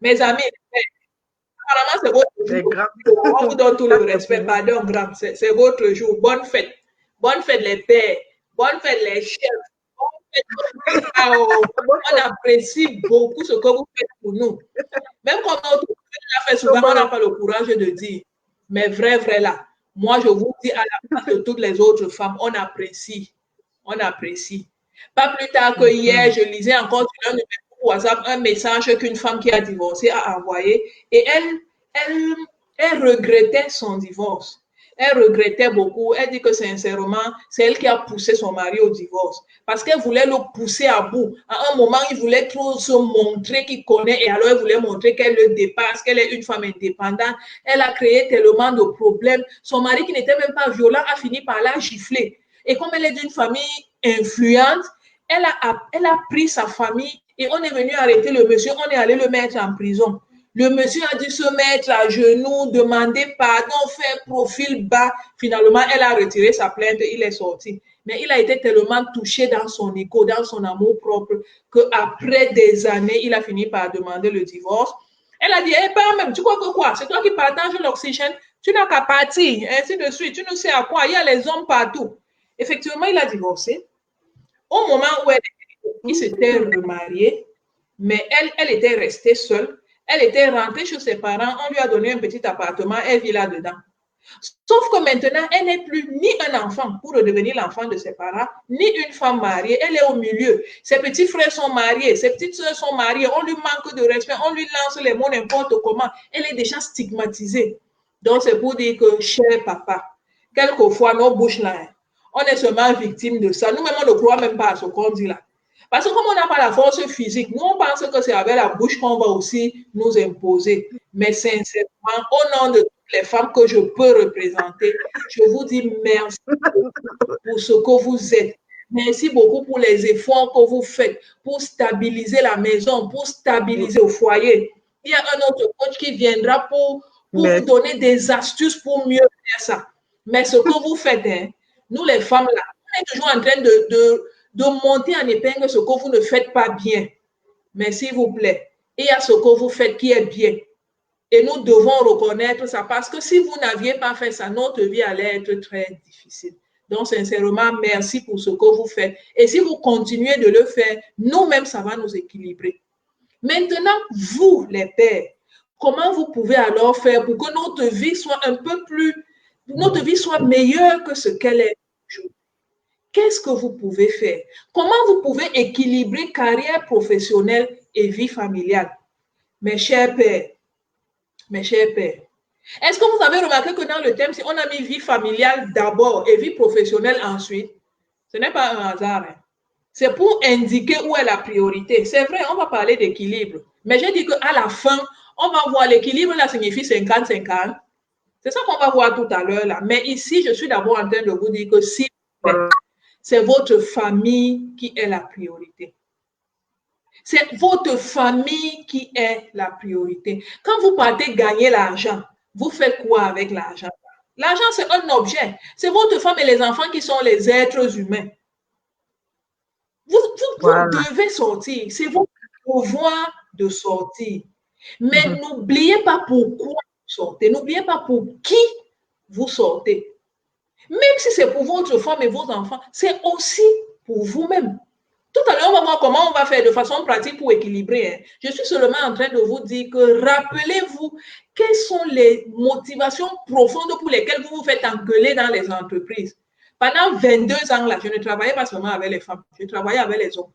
Speaker 2: Mes amis, apparemment, c'est votre jour. On vous donne tout le respect. Pardon, grand. C'est votre jour. Bonne fête. Bonne fête, les pères. Bonne fête, les chefs. On apprécie beaucoup ce que vous faites pour nous. Même quand on l'a fait souvent, on n'a pas le courage de dire. Mais vrai là, moi, je vous dis à la place de toutes les autres femmes, on apprécie. On apprécie. Pas plus tard que hier, je lisais encore sur un numéro WhatsApp un message qu'une femme qui a divorcé a envoyé et elle regrettait son divorce. Elle regrettait beaucoup. Elle dit que sincèrement, c'est elle qui a poussé son mari au divorce. Parce qu'elle voulait le pousser à bout. À un moment, il voulait trop se montrer qu'il connaît et alors elle voulait montrer qu'elle le dépasse, qu'elle est une femme indépendante. Elle a créé tellement de problèmes. Son mari, qui n'était même pas violent, a fini par la gifler. Et comme elle est d'une famille influente, elle a pris sa famille et on est venu arrêter le monsieur. On est allé le mettre en prison. Le monsieur a dû se mettre à genoux, demander pardon, faire profil bas. Finalement, elle a retiré sa plainte, il est sorti. Mais il a été tellement touché dans son égo, dans son amour propre, qu'après des années, il a fini par demander le divorce. Elle a dit, eh ben même, tu crois que quoi? C'est toi qui partages l'oxygène, tu n'as qu'à partir, ainsi de suite. Tu ne sais à quoi, il y a les hommes partout. Effectivement, il a divorcé. Au moment où il s'était remarié, mais elle était restée seule. Elle était rentrée chez ses parents, on lui a donné un petit appartement, elle vit là-dedans. Sauf que maintenant, elle n'est plus ni un enfant pour redevenir l'enfant de ses parents, ni une femme mariée, elle est au milieu. Ses petits frères sont mariés, ses petites soeurs sont mariées, on lui manque de respect, on lui lance les mots n'importe comment. Elle est déjà stigmatisée. Donc, c'est pour dire que, cher papa, quelquefois, nos bouches là, on est seulement victime de ça. Nous-mêmes, on ne croit même pas à ce qu'on dit là. Parce que comme on n'a pas la force physique, nous, on pense que c'est avec la bouche qu'on va aussi nous imposer. Mais sincèrement, au nom de toutes les femmes que je peux représenter, je vous dis merci pour ce que vous êtes. Merci beaucoup pour les efforts que vous faites pour stabiliser la maison, pour stabiliser le foyer. Il y a un autre coach qui viendra pour vous donner des astuces pour mieux faire ça. Mais ce que vous faites, hein, nous les femmes là, on est toujours en train de monter en épingle ce que vous ne faites pas bien. Mais s'il vous plaît, il y a ce que vous faites qui est bien. Et nous devons reconnaître ça parce que si vous n'aviez pas fait ça, notre vie allait être très difficile. Donc, sincèrement, merci pour ce que vous faites. Et si vous continuez de le faire, nous-mêmes, ça va nous équilibrer. Maintenant, vous, les pères, comment vous pouvez alors faire pour que notre vie soit un peu plus, notre vie soit meilleure que ce qu'elle est aujourd'hui? Qu'est-ce que vous pouvez faire? Comment vous pouvez équilibrer carrière professionnelle et vie familiale? Mes chers pères, Mes chers pères, est-ce que vous avez remarqué que dans le thème, si on a mis vie familiale d'abord et vie professionnelle ensuite, ce n'est pas un hasard. Hein? C'est pour indiquer où est la priorité. C'est vrai, on va parler d'équilibre. Mais j'ai dit qu'à la fin, on va voir l'équilibre, là signifie 50-50. C'est ça qu'on va voir tout à l'heure là. Mais ici, je suis d'abord en train de vous dire que si c'est votre famille qui est la priorité. C'est votre famille qui est la priorité. Quand vous partez gagner l'argent, vous faites quoi avec l'argent? L'argent, c'est un objet. C'est votre femme et les enfants qui sont les êtres humains. Vous devez sortir. C'est votre pouvoir de sortir. Mais n'oubliez pas pourquoi vous sortez. N'oubliez pas pour qui vous sortez. Même si c'est pour votre femme et vos enfants, c'est aussi pour vous-même. Tout à l'heure, on va voir comment on va faire de façon pratique pour équilibrer. Hein. Je suis seulement en train de vous dire que rappelez-vous quelles sont les motivations profondes pour lesquelles vous vous faites engueuler dans les entreprises. Pendant 22 ans, là, je ne travaillais pas seulement avec les femmes, je travaillais avec les hommes,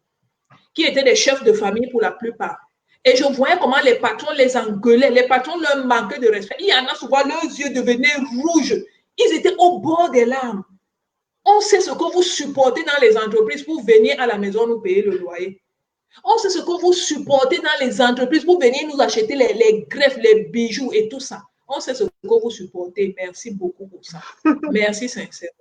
Speaker 2: qui étaient des chefs de famille pour la plupart. Et je voyais comment les patrons les engueulaient, les patrons leur manquaient de respect. Il y en a souvent, leurs yeux devenaient rouges. Ils étaient au bord des larmes. On sait ce que vous supportez dans les entreprises pour venir à la maison nous payer le loyer. On sait ce que vous supportez dans les entreprises pour venir nous acheter les greffes, les bijoux et tout ça. On sait ce que vous supportez. Merci beaucoup pour ça. Merci sincèrement.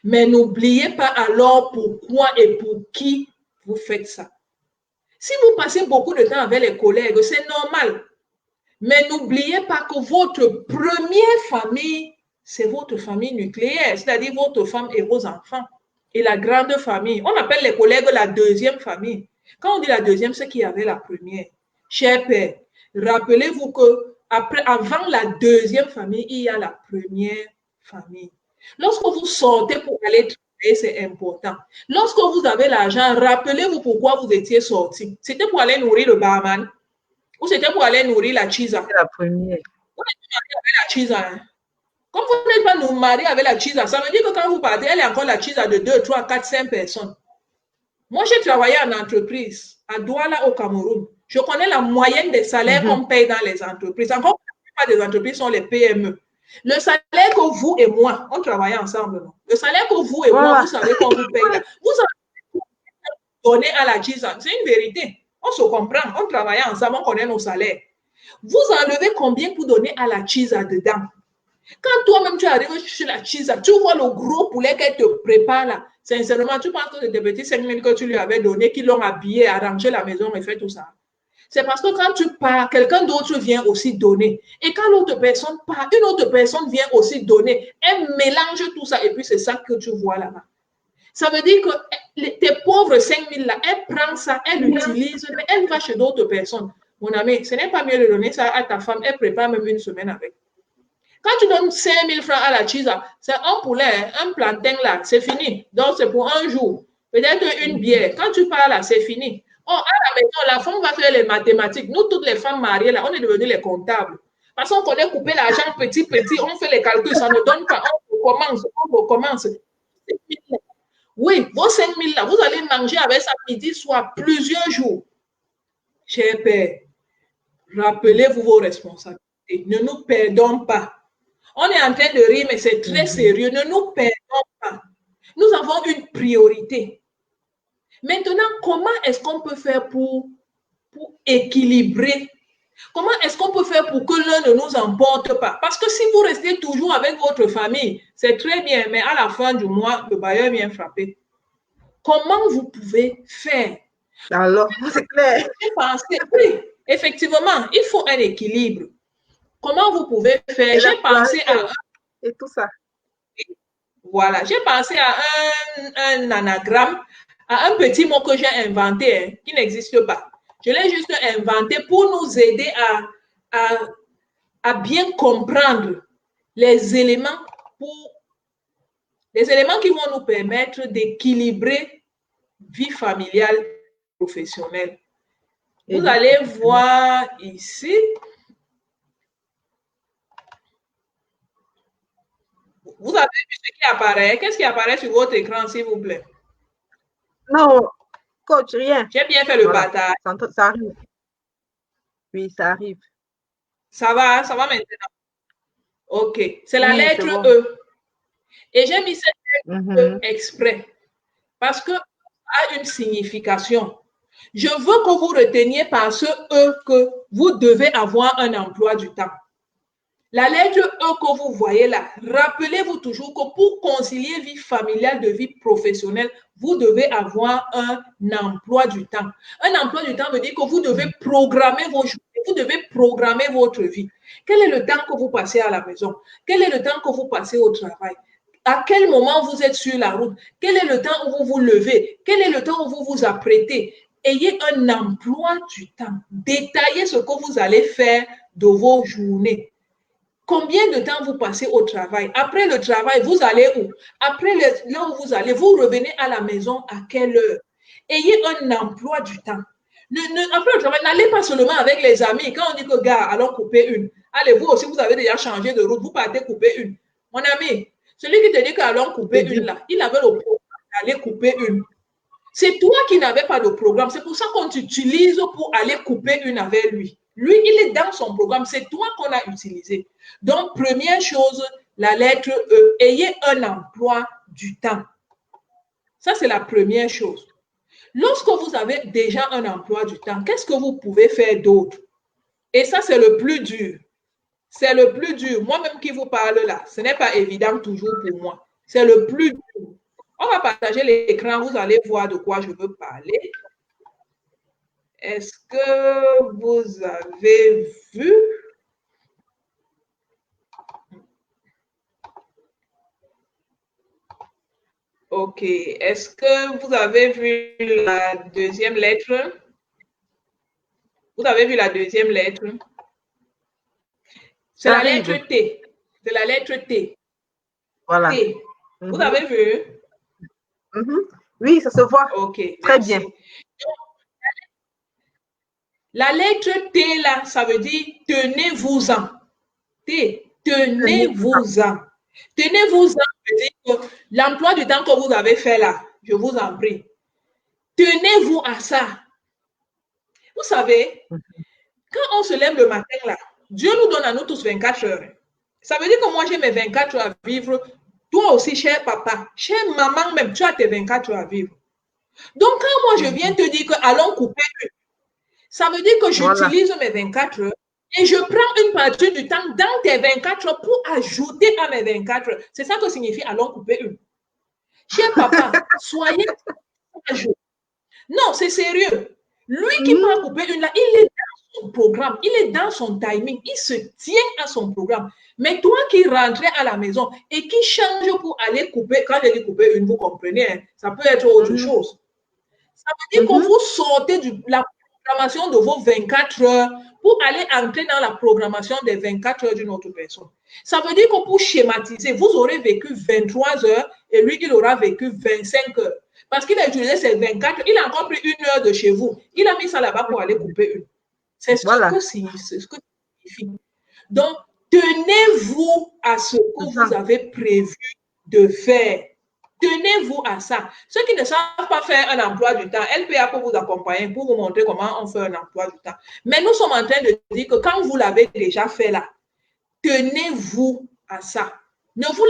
Speaker 2: Mais n'oubliez pas alors pourquoi et pour qui vous faites ça. Si vous passez beaucoup de temps avec les collègues, c'est normal. Mais n'oubliez pas que votre première famille, c'est votre famille nucléaire, c'est-à-dire votre femme et vos enfants. Et la grande famille, on appelle les collègues la deuxième famille. Quand on dit la deuxième, c'est qu'il y avait la première. Chers pères, rappelez-vous que avant la deuxième famille, il y a la première famille. Lorsque vous sortez pour aller travailler, c'est important. Lorsque vous avez l'argent, rappelez-vous pourquoi vous étiez sorti. C'était pour aller nourrir le barman ou c'était pour aller nourrir la chisa.
Speaker 3: C'est la première.
Speaker 2: Vous n'êtes pas marié avec la chisa. Hein? Comme vous n'êtes pas marié avec la chisa, ça veut dire que quand vous partez, elle est encore la chisa de 2, 3, 4, 5 personnes. Moi, j'ai travaillé en entreprise à Douala au Cameroun. Je connais la moyenne des salaires qu'on paye dans les entreprises. Encore, la plupart des entreprises sont les PME. Le salaire que vous et moi, on travaille ensemble, non? Le salaire que vous et moi, vous savez qu'on vous paye. Vous avez donné à la chisa. C'est une vérité. On se comprend. On travaille ensemble, on connaît nos salaires. Vous enlevez combien pour donner à la chisa dedans? Quand toi-même tu arrives sur la chisa, tu vois le gros poulet qu'elle te prépare là. Sincèrement, tu penses que c'est des petits 5 000 que tu lui avais donné, qui l'ont habillé, arrangé la maison et fait tout ça. C'est parce que quand tu pars, quelqu'un d'autre vient aussi donner. Et quand l'autre personne part, une autre personne vient aussi donner. Elle mélange tout ça et puis c'est ça que tu vois là-bas. Ça veut dire que tes pauvres 5 000 là, elle prend ça, elle l'utilise, mais elle va chez d'autres personnes. Mon ami, ce n'est pas mieux de donner ça à ta femme, elle prépare même une semaine avec. Quand tu donnes 5 000 francs à la chisa, c'est un poulet, un plantain là, c'est fini. Donc, c'est pour un jour. Peut-être une bière. Quand tu pars là, c'est fini. Oh, à la maison, la femme va faire les mathématiques. Nous, toutes les femmes mariées là, on est devenus les comptables. Parce qu'on connaît couper l'argent petit, on fait les calculs, ça ne donne pas. On recommence. Oui, vos 5 000 là, vous allez manger avec ça midi, soir, plusieurs jours. Chers pères, rappelez-vous vos responsabilités. Ne nous perdons pas. On est en train de rire, mais c'est très sérieux. Ne nous perdons pas. Nous avons une priorité. Maintenant, comment est-ce qu'on peut faire pour équilibrer? Comment est-ce qu'on peut faire pour que l'un ne nous emporte pas? Parce que si vous restez toujours avec votre famille, c'est très bien, mais à la fin du mois, le bailleur vient frapper. Comment vous pouvez faire?
Speaker 3: Alors, c'est clair.
Speaker 2: Oui, effectivement, il faut un équilibre. Comment vous pouvez faire? J'ai pensé à...
Speaker 3: Et tout ça.
Speaker 2: Voilà, j'ai pensé à un anagramme, à un petit mot que j'ai inventé, hein, qui n'existe pas. Je l'ai juste inventé pour nous aider à bien comprendre les éléments qui vont nous permettre d'équilibrer vie familiale et professionnelle. Vous allez voir ici. Vous avez vu ce qui apparaît? Qu'est-ce qui apparaît sur votre écran, s'il vous plaît?
Speaker 3: Non, coach, rien.
Speaker 2: J'ai bien fait le bâtard.
Speaker 3: Ça arrive. Oui, ça arrive.
Speaker 2: Ça va maintenant. OK. C'est la
Speaker 3: Oui,
Speaker 2: lettre
Speaker 3: c'est bon.
Speaker 2: E. Et j'ai mis cette lettre E exprès parce que a une signification. Je veux que vous reteniez par ce E que vous devez avoir un emploi du temps. La lettre E que vous voyez là, rappelez-vous toujours que pour concilier vie familiale de vie professionnelle, vous devez avoir un emploi du temps. Un emploi du temps veut dire que vous devez programmer vos journées, vous devez programmer votre vie. Quel est le temps que vous passez à la maison? Quel est le temps que vous passez au travail? À quel moment vous êtes sur la route? Quel est le temps où vous vous levez? Quel est le temps où vous vous apprêtez? Ayez un emploi du temps. Détaillez ce que vous allez faire de vos journées. Combien de temps vous passez au travail? Après le travail, vous allez où? Après là où vous allez, vous revenez à la maison à quelle heure? Ayez un emploi du temps. Après le travail, n'allez pas seulement avec les amis. Quand on dit que, gars, allons couper une. Allez, vous aussi, vous avez déjà changé de route, vous partez couper une. Mon ami, celui qui te dit qu'allons couper une là, il avait le programme d'aller couper une. C'est toi qui n'avais pas de programme. C'est pour ça qu'on t'utilise pour aller couper une avec lui. Lui, il est dans son programme. C'est toi qu'on a utilisé. Donc, première chose, la lettre E, ayez un emploi du temps. Ça, c'est la première chose. Lorsque vous avez déjà un emploi du temps, qu'est-ce que vous pouvez faire d'autre? Et ça, c'est le plus dur. C'est le plus dur. Moi-même qui vous parle là, ce n'est pas évident toujours pour moi. C'est le plus dur. On va partager l'écran, vous allez voir de quoi je veux parler. Est-ce que vous avez vu? OK. Est-ce que vous avez vu la deuxième lettre? Vous avez vu la deuxième lettre? C'est la lettre T. C'est la lettre T.
Speaker 3: Voilà.
Speaker 2: T. Vous avez vu?
Speaker 3: Oui, ça se voit.
Speaker 2: OK.
Speaker 3: Très bien.
Speaker 2: La lettre T là, ça veut dire tenez-vous-en. T, tenez-vous-en. Tenez-vous-en veut dire que l'emploi du temps que vous avez fait là, je vous en prie, tenez-vous à ça. Vous savez, quand on se lève le matin là, Dieu nous donne à nous tous 24 heures. Ça veut dire que moi j'ai mes 24 heures à vivre. Toi aussi, cher papa, chère maman même, tu as tes 24 heures à vivre. Donc quand moi je viens te dire que allons couper, ça veut dire que j'utilise mes 24 heures et je prends une partie du temps dans tes 24 heures pour ajouter à mes 24 heures. C'est ça que signifie allons couper une. Cher papa, soyez à jour. Non, c'est sérieux. Lui qui part couper une là, il est dans son programme, il est dans son timing, il se tient à son programme. Mais toi qui rentrais à la maison et qui change pour aller couper, quand je dis couper une, vous comprenez, hein, ça peut être autre chose. Ça veut dire que vous sortez de la programmation de vos 24 heures pour aller entrer dans la programmation des 24 heures d'une autre personne. Ça veut dire que pour schématiser, vous aurez vécu 23 heures et lui, il aura vécu 25 heures. Parce qu'il a utilisé ses 24 heures, il a encore pris 1 heure de chez vous. Il a mis ça là-bas pour aller couper une. C'est ce que signifie. Donc, tenez-vous à ce que vous avez prévu de faire. Tenez-vous à ça. Ceux qui ne savent pas faire un emploi du temps, LPA peut vous accompagner pour vous montrer comment on fait un emploi du temps. Mais nous sommes en train de dire que quand vous l'avez déjà fait là, tenez-vous à ça. Ne vous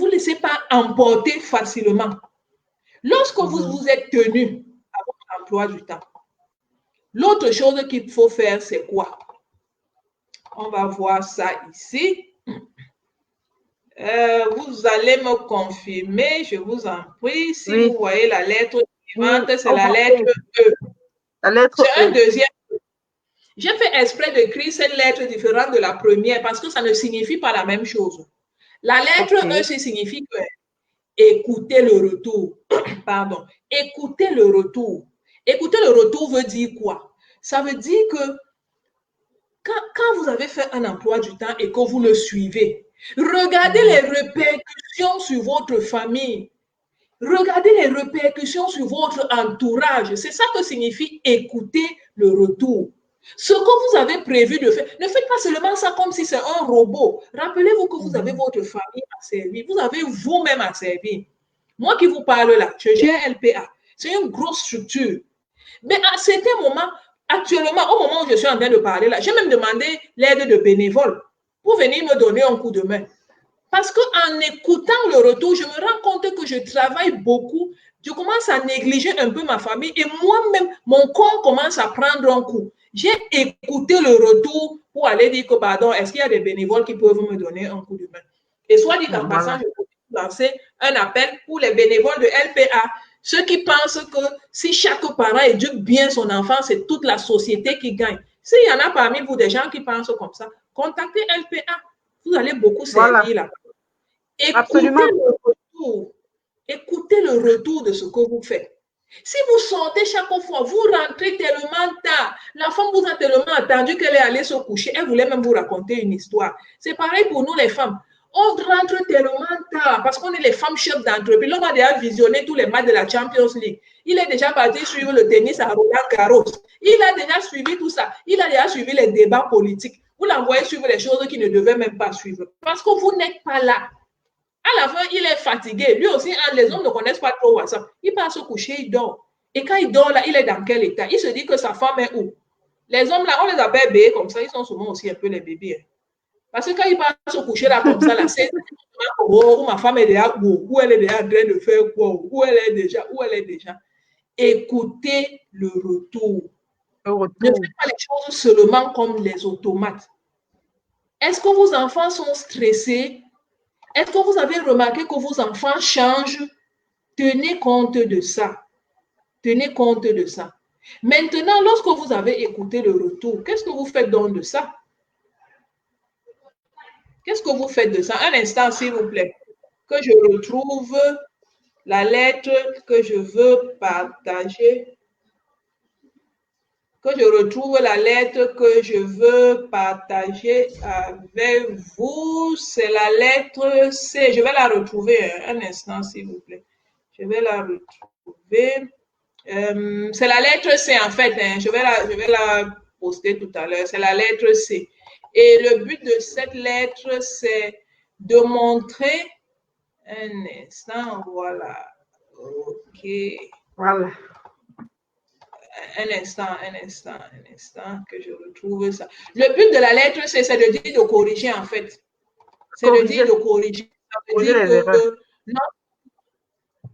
Speaker 2: laissez pas emporter facilement. Lorsque vous vous êtes tenu à votre emploi du temps, l'autre chose qu'il faut faire, c'est quoi? On va voir ça ici. Vous allez me confirmer, je vous en prie. Si vous voyez la lettre suivante, c'est la lettre E.
Speaker 3: La lettre
Speaker 2: C'est un deuxième. J'ai fait exprès d'écrire cette lettre différente de la première parce que ça ne signifie pas la même chose. La lettre E, ça signifie que écoutez le retour. Pardon. Écoutez le retour. Écoutez le retour veut dire quoi? Ça veut dire que quand vous avez fait un emploi du temps et que vous le suivez, regardez les répercussions sur votre famille. Regardez les répercussions sur votre entourage. C'est ça que signifie écouter le retour. Ce que vous avez prévu de faire, ne faites pas seulement ça comme si c'est un robot. Rappelez-vous que vous avez votre famille à servir. Vous avez vous-même à servir. Moi qui vous parle là, je gère LPA. C'est une grosse structure. Mais à certains moments, Actuellement, au moment où je suis en train de parler là, j'ai même demandé l'aide de bénévoles pour venir me donner un coup de main. Parce qu'en écoutant le retour, je me rends compte que je travaille beaucoup. Je commence à négliger un peu ma famille et moi-même, mon corps commence à prendre un coup. J'ai écouté le retour pour aller dire que, pardon, est-ce qu'il y a des bénévoles qui peuvent me donner un coup de main? Et soit dit en passant, je peux lancer un appel pour les bénévoles de LPA. Ceux qui pensent que si chaque parent éduque bien son enfant, c'est toute la société qui gagne. S'il y en a parmi vous des gens qui pensent comme ça, contactez LPA. Vous allez beaucoup servir là. Écoutez le retour. Écoutez le retour de ce que vous faites. Si vous sortez chaque fois, vous rentrez tellement tard, la femme vous a tellement attendu qu'elle est allée se coucher, elle voulait même vous raconter une histoire. C'est pareil pour nous les femmes. On rentre tellement tard parce qu'on est les femmes chefs d'entreprise. L'homme a déjà visionné tous les matchs de la Champions League. Il est déjà parti suivre le tennis à Roland Garros. Il a déjà suivi tout ça. Il a déjà suivi les débats politiques. Vous l'envoyez suivre les choses qu'il ne devait même pas suivre parce que vous n'êtes pas là. À la fin, il est fatigué. Lui aussi, les hommes ne connaissent pas trop WhatsApp. Il part se coucher, il dort. Et quand il dort là, il est dans quel état? Il se dit que sa femme est où? Les hommes là, on les appelle bébés comme ça. Ils sont souvent aussi un peu les bébés. Parce que quand il part se coucher là comme ça, là, c'est où ma femme est déjà où elle est déjà en train de faire quoi? Où elle est déjà? Écoutez le retour. Ne faites pas les choses seulement comme les automates. Est-ce que vos enfants sont stressés? Est-ce que vous avez remarqué que vos enfants changent? Tenez compte de ça. Tenez compte de ça. Maintenant, lorsque vous avez écouté le retour, qu'est-ce que vous faites donc de ça? Qu'est-ce que vous faites de ça? Un instant, s'il vous plaît. Que je retrouve la lettre que je veux partager. Que je retrouve la lettre que je veux partager avec vous. C'est la lettre C. Je vais la retrouver un instant, s'il vous plaît. Je vais la retrouver. C'est la lettre C, en fait. Je vais la poster tout à l'heure. C'est la lettre C. Et le but de cette lettre, c'est de montrer... Un instant, voilà. OK.
Speaker 3: Voilà.
Speaker 2: Un instant, que je retrouve ça. Le but de la lettre, c'est de dire de corriger, en fait. C'est de dire de corriger. Ça veut dire que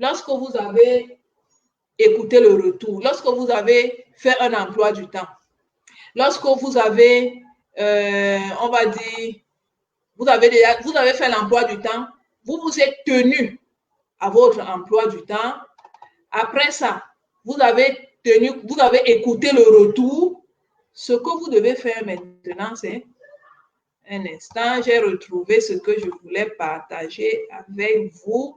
Speaker 2: lorsque vous avez écouté le retour, lorsque vous avez fait un emploi du temps, lorsque vous avez, on va dire, vous avez fait l'emploi du temps, vous vous êtes tenu à votre emploi du temps. Après ça, vous avez écouté le retour. Ce que vous devez faire maintenant, c'est un instant, j'ai retrouvé ce que je voulais partager avec vous.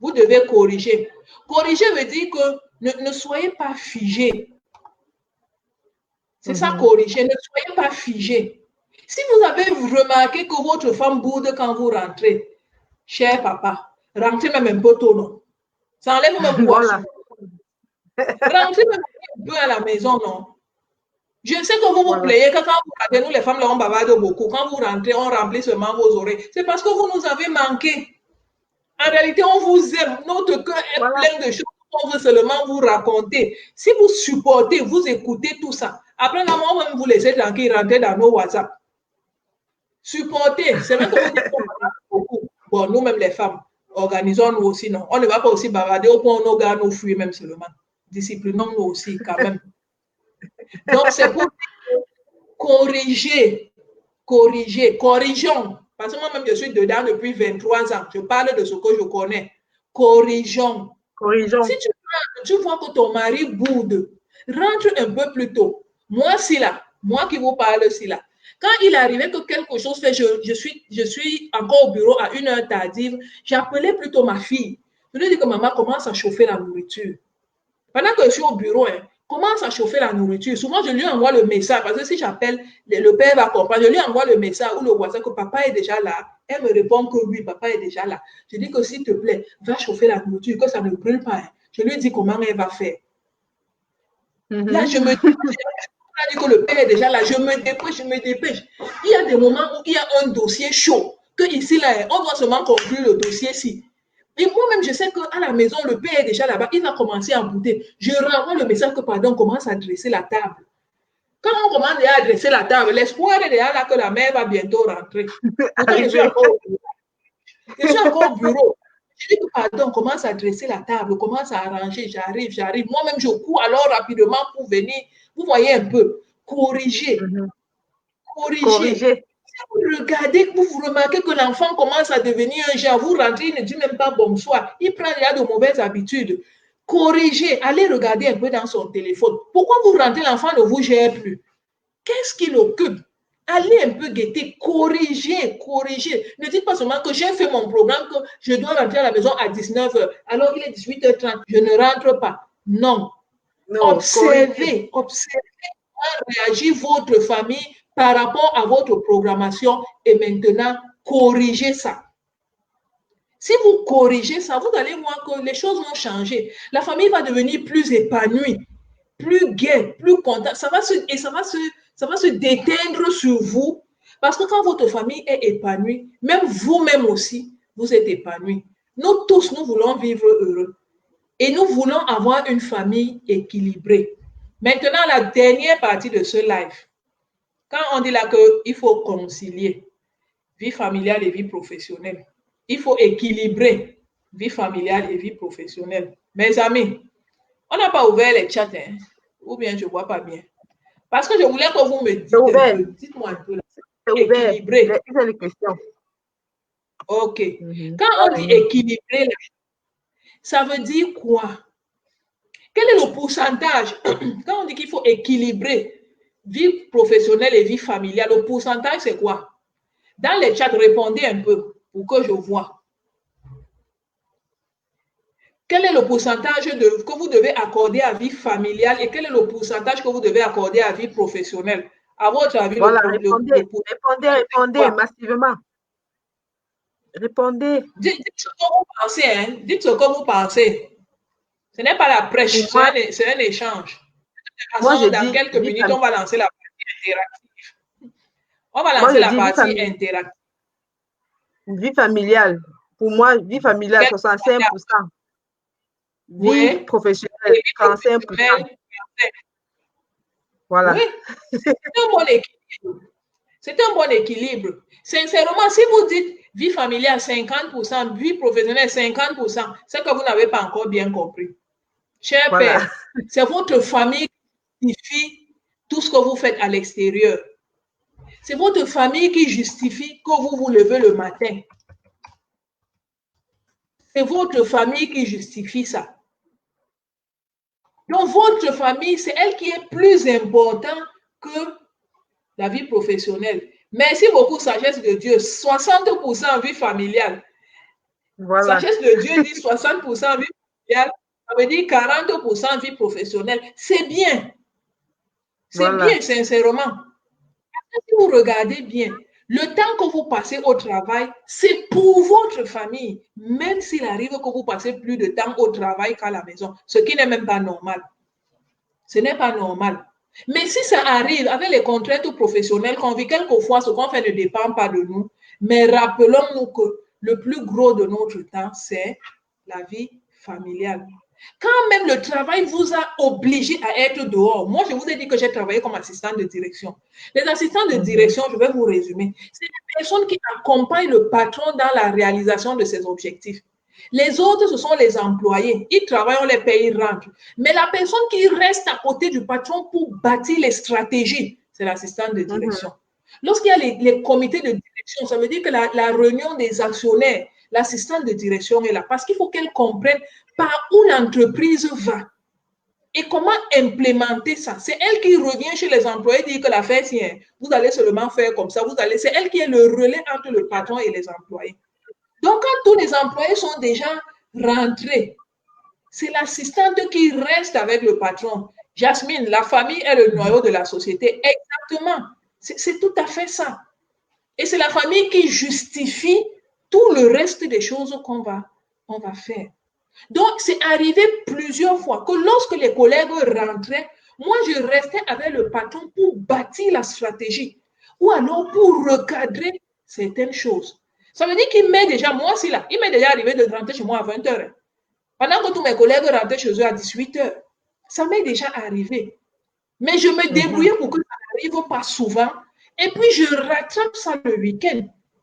Speaker 2: Vous devez corriger. Corriger veut dire que ne soyez pas figé. C'est ça, corriger. Ne soyez pas figé. Si vous avez remarqué que votre femme boude quand vous rentrez, cher papa, rentrez même un peu tôt, non? Ça enlève même quoi? Voilà. Rentrez même un peu à la maison, non? Je sais que vous vous plaignez que quand vous rentrez, nous les femmes, là, on bavarde beaucoup. Quand vous rentrez, on remplit seulement vos oreilles. C'est parce que vous nous avez manqué. En réalité, on vous aime. Notre cœur est plein de choses qu'on veut seulement vous raconter. Si vous supportez, vous écoutez tout ça. Après, on va même vous laisser tranquille, rentrer dans nos WhatsApp. Supportez. C'est vrai que vous dites beaucoup. Bon, nous-mêmes les femmes, organisons-nous aussi, non. On ne va pas aussi bavarder au point où nos gars nous fuient même seulement. Disciplinons-nous aussi, quand même. Donc, c'est pour corriger. Corrigeons. Parce que moi-même, je suis dedans depuis 23 ans. Je parle de ce que je connais. Corrigeons. Si tu vois que ton mari boude, rentre un peu plus tôt. Moi qui vous parle, là. Quand il arrivait que quelque chose fait, je suis encore au bureau à 1h tardive, j'appelais plutôt ma fille. Je lui dis que maman commence à chauffer la nourriture. Pendant que je suis au bureau, commence à chauffer la nourriture. Souvent, je lui envoie le message, parce que si j'appelle, le père va comprendre. Je lui envoie le message ou le WhatsApp que papa est déjà là. Elle me répond que oui, papa est déjà là. Je dis que s'il te plaît, va chauffer la nourriture, que ça ne brûle pas. Je lui dis comment elle va faire. Là, je me dis que le père est déjà là. Je me dépêche. Il y a des moments où il y a un dossier chaud, que ici, là, on doit seulement conclure le dossier-ci. Et moi-même, je sais qu'à la maison, le père est déjà là-bas. Il va commencer à bouder. Je renvoie le message que, pardon, commence à dresser la table. Quand on commence déjà à dresser la table, l'espoir est déjà là que la mère va bientôt rentrer. Pourtant, je suis encore au bureau. Je dis, pardon, on commence à dresser la table, on commence à arranger, j'arrive. Moi-même, je cours alors rapidement pour venir. Vous voyez un peu, corriger.
Speaker 3: Corriger.
Speaker 2: Vous regardez, vous remarquez que l'enfant commence à devenir un genre. Vous rentrez, il ne dit même pas bonsoir. Il prend déjà de mauvaises habitudes. Corriger. Allez regarder un peu dans son téléphone. Pourquoi vous rentrez, l'enfant ne vous gère plus? Qu'est-ce qui l'occupe? Allez un peu guetter, corriger. Ne dites pas seulement que j'ai fait mon programme, que je dois rentrer à la maison à 19h, alors qu'il est 18h30, je ne rentre pas. Non. Observez comment réagit votre famille par rapport à votre programmation et maintenant, corrigez ça. Si vous corrigez ça, vous allez voir que les choses vont changer. La famille va devenir plus épanouie, plus gaie, plus contente. Ça va se déteindre sur vous parce que quand votre famille est épanouie, même vous-même aussi, vous êtes épanoui. Nous tous, nous voulons vivre heureux et nous voulons avoir une famille équilibrée. Maintenant, la dernière partie de ce live, quand on dit là qu'il faut concilier vie familiale et vie professionnelle, il faut équilibrer vie familiale et vie professionnelle. Mes amis, on n'a pas ouvert les chats, hein, ou bien je ne vois pas bien. Parce que je voulais que vous me dites, dites-moi un peu là.
Speaker 3: Équilibré. C'est les questions.
Speaker 2: Ok. Quand on dit équilibré, là, ça veut dire quoi? Quel est le pourcentage? Quand on dit qu'il faut équilibrer vie professionnelle et vie familiale, le pourcentage, c'est quoi? Dans les chats, répondez un peu pour que je vois. Quel est le pourcentage que vous devez accorder à vie familiale et quel est le pourcentage que vous devez accorder à vie professionnelle? À votre avis,
Speaker 3: voilà, répondez massivement. Répondez.
Speaker 2: Dites ce que vous pensez, hein? Dites ce que vous pensez. Ce n'est pas la prêche, c'est un échange.
Speaker 3: Moi,
Speaker 2: dans quelques minutes, on va lancer la partie interactive. On va lancer la partie interactive.
Speaker 3: Vie familiale. Pour moi, vie familiale, 65%. Vie professionnelle, 35%. Voilà.
Speaker 2: Oui, c'est un bon équilibre. C'est un bon équilibre. Sincèrement, si vous dites vie familiale 50%, vie professionnelle 50%, c'est que vous n'avez pas encore bien compris. Cher père, c'est votre famille qui justifie tout ce que vous faites à l'extérieur. C'est votre famille qui justifie que vous vous levez le matin. C'est votre famille qui justifie ça. Donc, votre famille, c'est elle qui est plus importante que la vie professionnelle. Merci beaucoup, sagesse de Dieu. 60% vie familiale.
Speaker 3: Voilà.
Speaker 2: Sagesse de Dieu dit 60% vie familiale. Ça veut dire 40% vie professionnelle. C'est bien. C'est bien, sincèrement. Si vous regardez bien, le temps que vous passez au travail, c'est pour votre famille, même s'il arrive que vous passez plus de temps au travail qu'à la maison, ce qui n'est même pas normal. Ce n'est pas normal. Mais si ça arrive avec les contraintes professionnelles qu'on vit, quelquefois, ce qu'on fait ne dépend pas de nous. Mais rappelons-nous que le plus gros de notre temps, c'est la vie familiale. Quand même le travail vous a obligé à être dehors. Moi, je vous ai dit que j'ai travaillé comme assistant de direction. Les assistants de direction, je vais vous résumer, c'est les personnes qui accompagnent le patron dans la réalisation de ses objectifs. Les autres, ce sont les employés. Ils travaillent, on les paye, ils rentrent. Mais la personne qui reste à côté du patron pour bâtir les stratégies, c'est l'assistant de direction. Lorsqu'il y a les comités de direction, ça veut dire que la réunion des actionnaires, l'assistant de direction est là parce qu'il faut qu'elle comprenne par où l'entreprise va et comment implémenter ça. C'est elle qui revient chez les employés et dit que l'affaire, tiens, vous allez seulement faire comme ça. C'est elle qui est le relais entre le patron et les employés. Donc, quand tous les employés sont déjà rentrés, c'est l'assistante qui reste avec le patron. Jasmine, la famille est le noyau de la société. Exactement. C'est tout à fait ça. Et c'est la famille qui justifie tout le reste des choses qu'on va faire. Donc, c'est arrivé plusieurs fois que lorsque les collègues rentraient, moi, je restais avec le patron pour bâtir la stratégie ou alors pour recadrer certaines choses. Ça veut dire qu'il m'est déjà, moi aussi là, il m'est déjà arrivé de rentrer chez moi à 20h. Pendant que tous mes collègues rentraient chez eux à 18h. Ça m'est déjà arrivé. Mais je me débrouillais pour que ça n'arrive pas souvent. Et puis, je rattrape ça le week-end.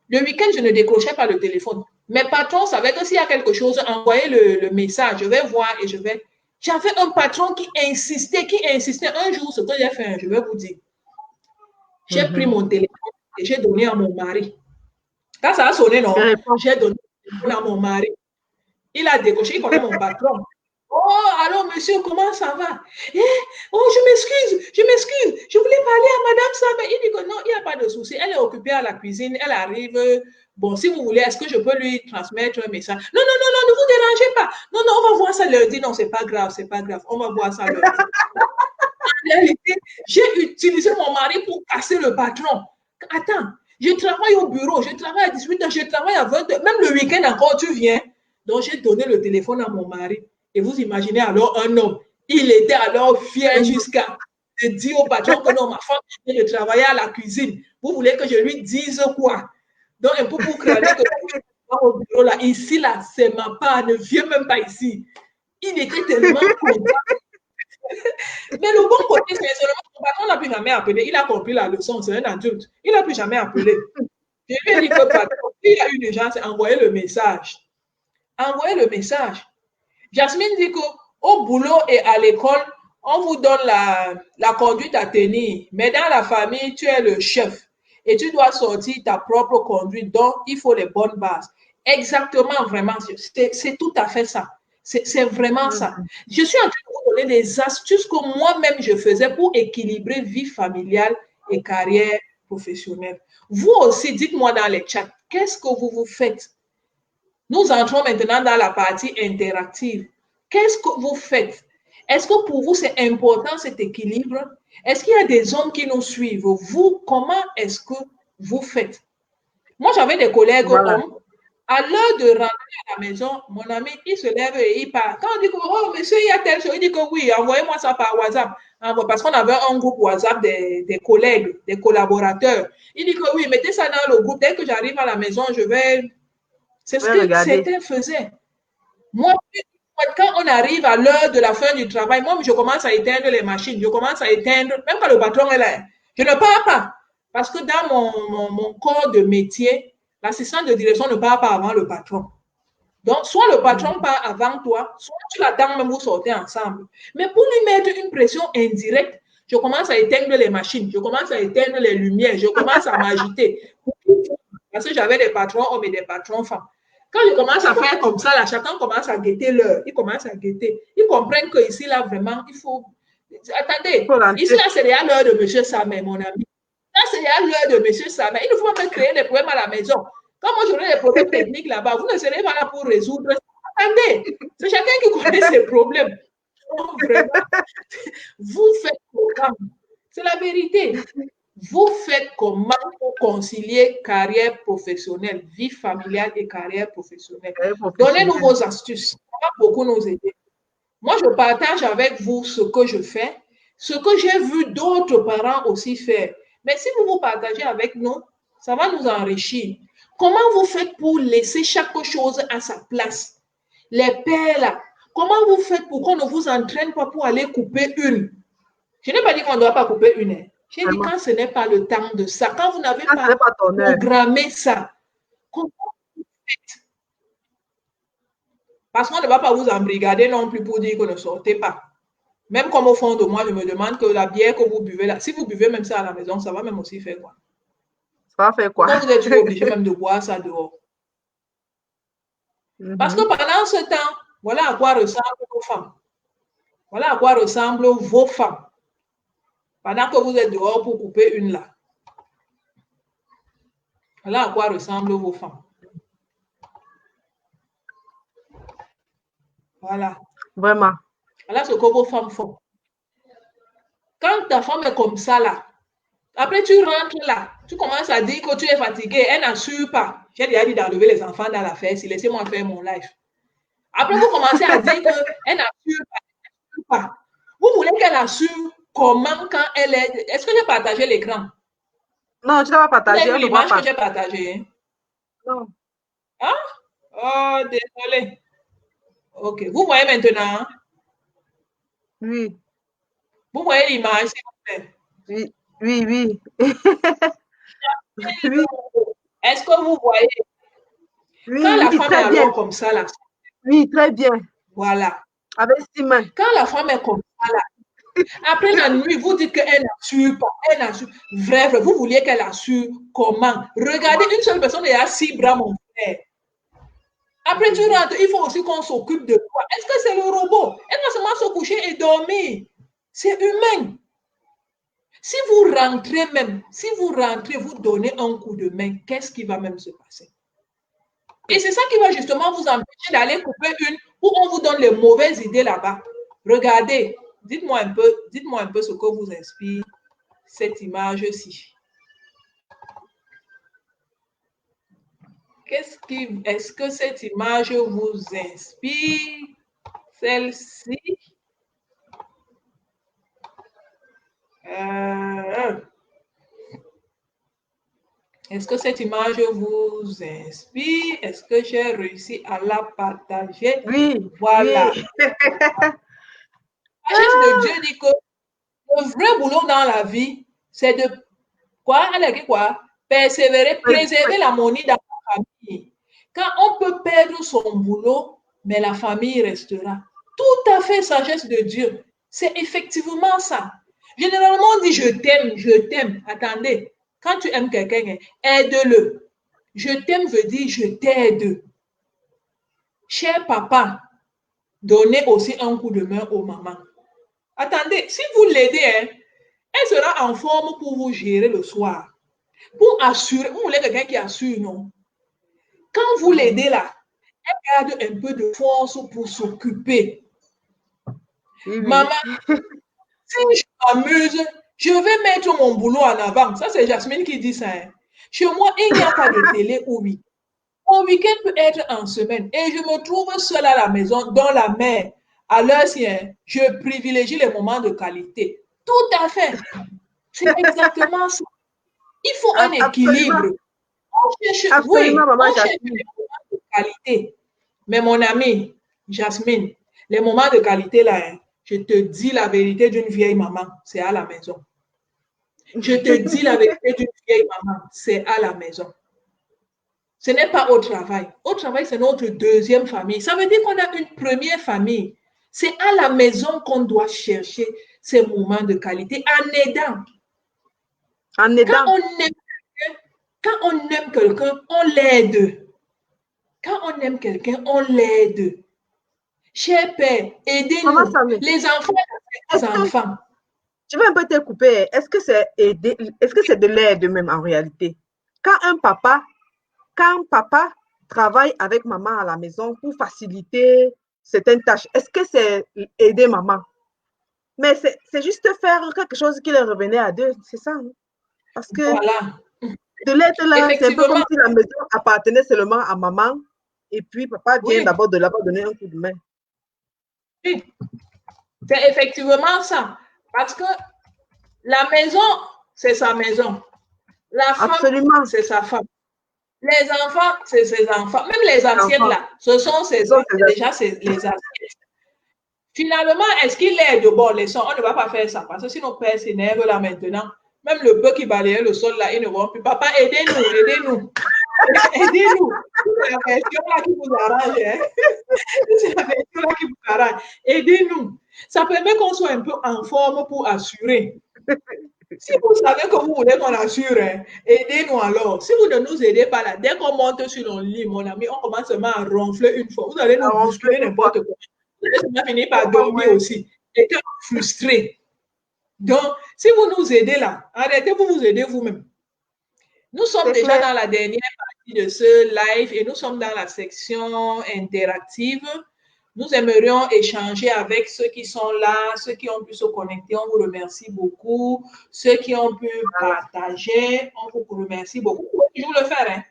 Speaker 2: Le week-end, je ne décrochais pas le téléphone. Mes patrons savaient que s'il y a quelque chose, envoyez le message. Je vais voir et je vais. J'avais un patron qui insistait. Un jour, ce que j'ai fait, je vais vous dire. J'ai pris mon téléphone et j'ai donné à mon mari. Quand ça a sonné, non, j'ai donné le téléphone à mon mari. Il a décoché, il connaît mon patron. Oh, alors monsieur, comment ça va? Oh, je m'excuse, je voulais parler à madame Samé. Il dit que non, il n'y a pas de souci. Elle est occupée à la cuisine, elle arrive. Bon, si vous voulez, est-ce que je peux lui transmettre un message? Non, ne vous dérangez pas. Non, on va voir ça lundi. Non, c'est pas grave, on va voir ça lundi. En réalité, j'ai utilisé mon mari pour casser le patron. Attends, je travaille au bureau, je travaille à 18h, je travaille à 20h, même le week-end encore, tu viens. Donc, j'ai donné le téléphone à mon mari. Et vous imaginez alors un homme, il était alors fier jusqu'à dire au patron que non, ma femme vient de travailler à la cuisine. Vous voulez que je lui dise quoi? Donc, un peu pour crâner que au bureau là, ici, là, c'est ma part, ne viens même pas ici. Il était tellement content. Mais le bon côté, c'est seulement que mon patron n'a plus jamais appelé. Il a compris la leçon, c'est un adulte. Il n'a plus jamais appelé. Je lui ai dit que patron, s'il y a une urgence, envoyez le message. Envoyez le message. Jasmine dit qu'au boulot et à l'école, on vous donne la conduite à tenir. Mais dans la famille, tu es le chef. Et tu dois sortir ta propre conduite. Donc, il faut les bonnes bases. Exactement, vraiment. C'est tout à fait ça. C'est vraiment ça. Je suis en train de vous donner des astuces que moi-même je faisais pour équilibrer vie familiale et carrière professionnelle. Vous aussi, dites-moi dans les chats, qu'est-ce que vous faites? Nous entrons maintenant dans la partie interactive. Qu'est-ce que vous faites? Est-ce que pour vous, c'est important cet équilibre? Est-ce qu'il y a des hommes qui nous suivent? Vous, comment est-ce que vous faites? Moi, j'avais des collègues hommes. À l'heure de rentrer à la maison, mon ami, il se lève et il part. Quand on dit que, oh, monsieur, il y a telle chose, il dit que oui, envoyez-moi ça par WhatsApp. Parce qu'on avait un groupe WhatsApp des collègues, des collaborateurs. Il dit que oui, mettez ça dans le groupe. Dès que j'arrive à la maison, je vais... C'est ce que certains faisaient. Moi, quand on arrive à l'heure de la fin du travail, moi, je commence à éteindre les machines. Je commence à éteindre, même quand le patron est là. Je ne pars pas. Parce que dans mon corps de métier, l'assistant de direction ne part pas avant le patron. Donc, soit le patron part avant toi, soit tu l'attends même, vous sortez ensemble. Mais pour lui mettre une pression indirecte, je commence à éteindre les machines, je commence à éteindre les lumières, je commence à m'agiter. Parce que j'avais des patrons hommes et des patrons femmes. Quand je commence à faire comme ça, là, chacun commence à guetter l'heure. Ils commencent à guetter. Ils comprennent qu'ici, là, vraiment, il faut... Attendez, ici, là, c'est déjà l'heure de M. Samet, mon ami. Là, c'est déjà l'heure de M. Samet. Il ne faut pas me créer des problèmes à la maison. Quand moi, j'aurai des problèmes techniques là-bas, vous ne serez pas là pour résoudre. Attendez, c'est chacun qui connaît ses problèmes. Donc, vraiment, vous faites comment? C'est la vérité. Vous faites comment pour concilier carrière professionnelle, vie familiale et carrière professionnelle? Donnez-nous vos astuces. Ça va beaucoup nous aider. Moi, je partage avec vous ce que je fais, ce que j'ai vu d'autres parents aussi faire. Mais si vous partagez avec nous, ça va nous enrichir. Comment vous faites pour laisser chaque chose à sa place? Les pères là, comment vous faites pour qu'on ne vous entraîne pas pour aller couper une? Je n'ai pas dit qu'on ne doit pas couper une. J'ai dit quand ce n'est pas le temps de ça, quand vous n'avez pas programmé ça, comment vous faites? Parce qu'on ne va pas vous embrigader non plus pour dire que ne sortez pas. Même comme au fond de moi, je me demande que la bière que vous buvez là, si vous buvez même ça à la maison, ça va même aussi faire quoi?
Speaker 3: Ça va faire quoi?
Speaker 2: Quand vous êtes obligé même de boire ça dehors. Parce que pendant ce temps, voilà à quoi ressemblent vos femmes. Voilà à quoi ressemblent vos femmes. Pendant que vous êtes dehors pour couper une là. Voilà à quoi ressemblent vos femmes. Voilà.
Speaker 3: Vraiment.
Speaker 2: Voilà ce que vos femmes font. Quand ta femme est comme ça là, après tu rentres là, tu commences à dire que tu es fatigué, elle n'assure pas. J'ai déjà dit d'enlever les enfants dans la fesse, laissez-moi faire mon live. Après, vous commencez à dire qu'elle n'assure pas. Vous voulez qu'elle assure comment quand elle est... Est-ce que j'ai partagé l'écran?
Speaker 3: Non, tu n'as pas partagé.
Speaker 2: Vous avez vu l'image que j'ai partagée?
Speaker 3: Non.
Speaker 2: Hein? Oh, désolé. Ok, vous voyez maintenant?
Speaker 3: Oui.
Speaker 2: Vous voyez l'image, s'il vous plaît?
Speaker 3: Oui, oui, oui. Oui,
Speaker 2: Est-ce que vous voyez?
Speaker 3: oui,
Speaker 2: Quand la
Speaker 3: oui,
Speaker 2: femme est
Speaker 3: très bien.
Speaker 2: alors comme ça, là,
Speaker 3: Oui, très bien.
Speaker 2: voilà.
Speaker 3: Avec 6 mains.
Speaker 2: Quand la femme est comme ça, là, après la nuit, vous dites qu'elle n'assure pas, elle n'assure. Vrai, vous vouliez qu'elle assure comment? Regardez, une seule personne est à 6 bras, mon frère. Après, tu rentres, il faut aussi qu'on s'occupe de toi. Est-ce que c'est le robot? Elle va seulement se coucher et dormir. C'est humain. Si vous rentrez même, si vous rentrez, vous donnez un coup de main, qu'est-ce qui va même se passer? Et c'est ça qui va justement vous empêcher d'aller couper une où on vous donne les mauvaises idées là-bas. Regardez, dites-moi un peu ce que vous inspire cette image-ci. Est-ce que cette image vous inspire? Celle-ci? Est-ce que cette image vous inspire? Est-ce que j'ai réussi à la partager?
Speaker 3: Oui,
Speaker 2: Voilà.
Speaker 3: oui.
Speaker 2: La sagesse de Dieu dit que le vrai boulot dans la vie, c'est de quoi? Persévérer, préserver l'harmonie dans la famille. Quand on peut perdre son boulot, mais la famille restera. Tout à fait sagesse de Dieu. C'est effectivement ça. Généralement, on dit je t'aime, je t'aime. Attendez, quand tu aimes quelqu'un, aide-le. Je t'aime veut dire je t'aide. Cher papa, donnez aussi un coup de main aux mamans. Attendez, si vous l'aidez, elle sera en forme pour vous gérer le soir. Pour assurer, vous voulez quelqu'un qui assure, non? Quand vous l'aidez là, elle garde un peu de force pour s'occuper.
Speaker 3: Oui, oui.
Speaker 2: Maman, si je m'amuse, je vais mettre mon boulot en avant. Ça, c'est Jasmine qui dit ça. Hein. Chez moi, il n'y a pas de télé au week-end. Mon week-end peut être en semaine et je me trouve seule à la maison, dans la mer. À l'heure sienne, je privilégie les moments de qualité. Tout à fait. C'est exactement ça. Il faut un équilibre.
Speaker 3: Absolument.
Speaker 2: Oui,
Speaker 3: Absolument, maman
Speaker 2: on cherche
Speaker 3: Jasmine.
Speaker 2: les moments de qualité. Mais mon amie, Jasmine, les moments de qualité là, hein, je te dis la vérité d'une vieille maman, c'est à la maison. Je te dis la vérité d'une vieille maman, c'est à la maison. Ce n'est pas au travail. Au travail, c'est notre deuxième famille. Ça veut dire qu'on a une première famille. C'est à la maison qu'on doit chercher ces moments de qualité en aidant.
Speaker 3: En aidant.
Speaker 2: Quand on aime quelqu'un, on l'aide. Quand on aime quelqu'un, on l'aide. Cher père, aidez-nous. Les enfants, les enfants.
Speaker 3: Je vais un peu te couper. Est-ce que c'est aider? Est-ce que c'est de l'aide même en réalité? Quand papa travaille avec maman à la maison pour faciliter certaines tâches, est-ce que c'est aider maman? Mais c'est juste faire quelque chose qui leur revenait à deux, c'est ça. Hein? Parce que
Speaker 2: voilà.
Speaker 3: de l'aide là, c'est un peu comme si la maison appartenait seulement à maman et puis papa vient d'abord de là-bas donner un coup de main.
Speaker 2: Oui, c'est effectivement ça. Parce que la maison, c'est sa maison. La femme, c'est sa femme. Les enfants, c'est ses enfants. Même les assiettes là, ce sont déjà les assiettes. Finalement, est-ce qu'il aide de bon leçon? On ne va pas faire ça parce que si nos pères s'énervent là maintenant, même le peu qui balayait le sol là, ils ne vont plus. Papa, aidez-nous, aidez-nous. Aidez-nous. C'est la version là qui vous arrange. Hein? C'est la version là qui vous arrange. Aidez-nous. Ça permet qu'on soit un peu en forme pour assurer. Si vous savez que vous voulez qu'on assure, hein, aidez-nous alors. Si vous ne nous aidez pas là, dès qu'on monte sur nos lits, mon ami, on commence seulement à ronfler une fois. Vous allez nous bousculer n'importe quoi. Vous allez finir par dormir aussi. Et frustré. Donc, si vous nous aidez là, arrêtez, vous vous aidez vous-même. Nous sommes déjà dans la dernière partie de ce live et nous sommes dans la section interactive. Nous aimerions échanger avec ceux qui sont là, ceux qui ont pu se connecter. On vous remercie beaucoup. Ceux qui ont pu partager, on vous remercie beaucoup. Vous pouvez toujours le faire. Hein?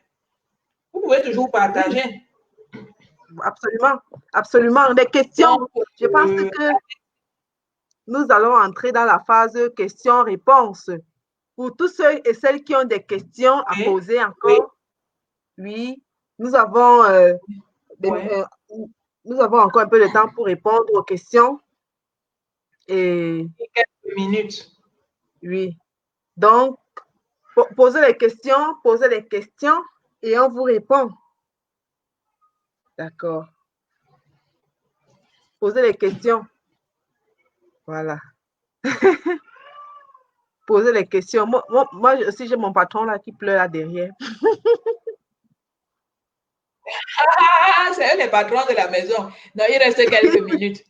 Speaker 2: Vous pouvez toujours partager.
Speaker 3: Absolument. Absolument. Des questions. Donc, je pense que nous allons entrer dans la phase questions-réponses. Pour tous ceux et celles qui ont des questions à poser encore, oui, nous avons encore un peu de temps pour répondre aux questions. Et
Speaker 2: minutes.
Speaker 3: Oui. Donc, posez les questions et on vous répond. D'accord. Posez les questions. Voilà. Posez les questions. Moi aussi, j'ai mon patron là qui pleure là derrière.
Speaker 2: C'est eux les patrons de la maison. Non, il reste quelques minutes.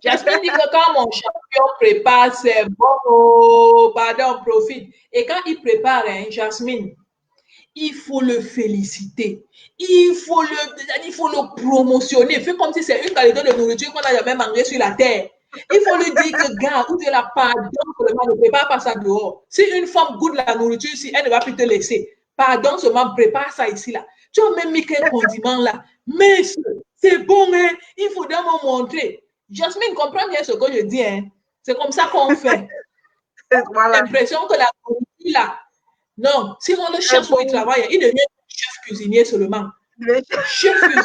Speaker 2: Jasmine dit que quand mon champion prépare, c'est bon. Oh, pardon, profite. Et quand il prépare, hein, Jasmine, il faut le féliciter. Il faut le promotionner. Fait comme si c'est une qualité de nourriture qu'on n'a jamais mangé sur la terre. Il faut lui dire que, gars, ou tu la pardon, seulement ne prépare pas ça dehors. Si une femme goûte la nourriture ici, elle ne va plus te laisser. Pardon, seulement prépare ça ici, là. Tu as même mis quel condiment là. Mais c'est bon, hein. Il faudra me montrer. Jasmine, comprends bien ce que je dis, hein. C'est comme ça qu'on fait.
Speaker 3: Voilà.
Speaker 2: J'ai l'impression que la nourriture là, non, si on le cherche où il travaille, il devient chef cuisinier seulement. Chef cuisinier.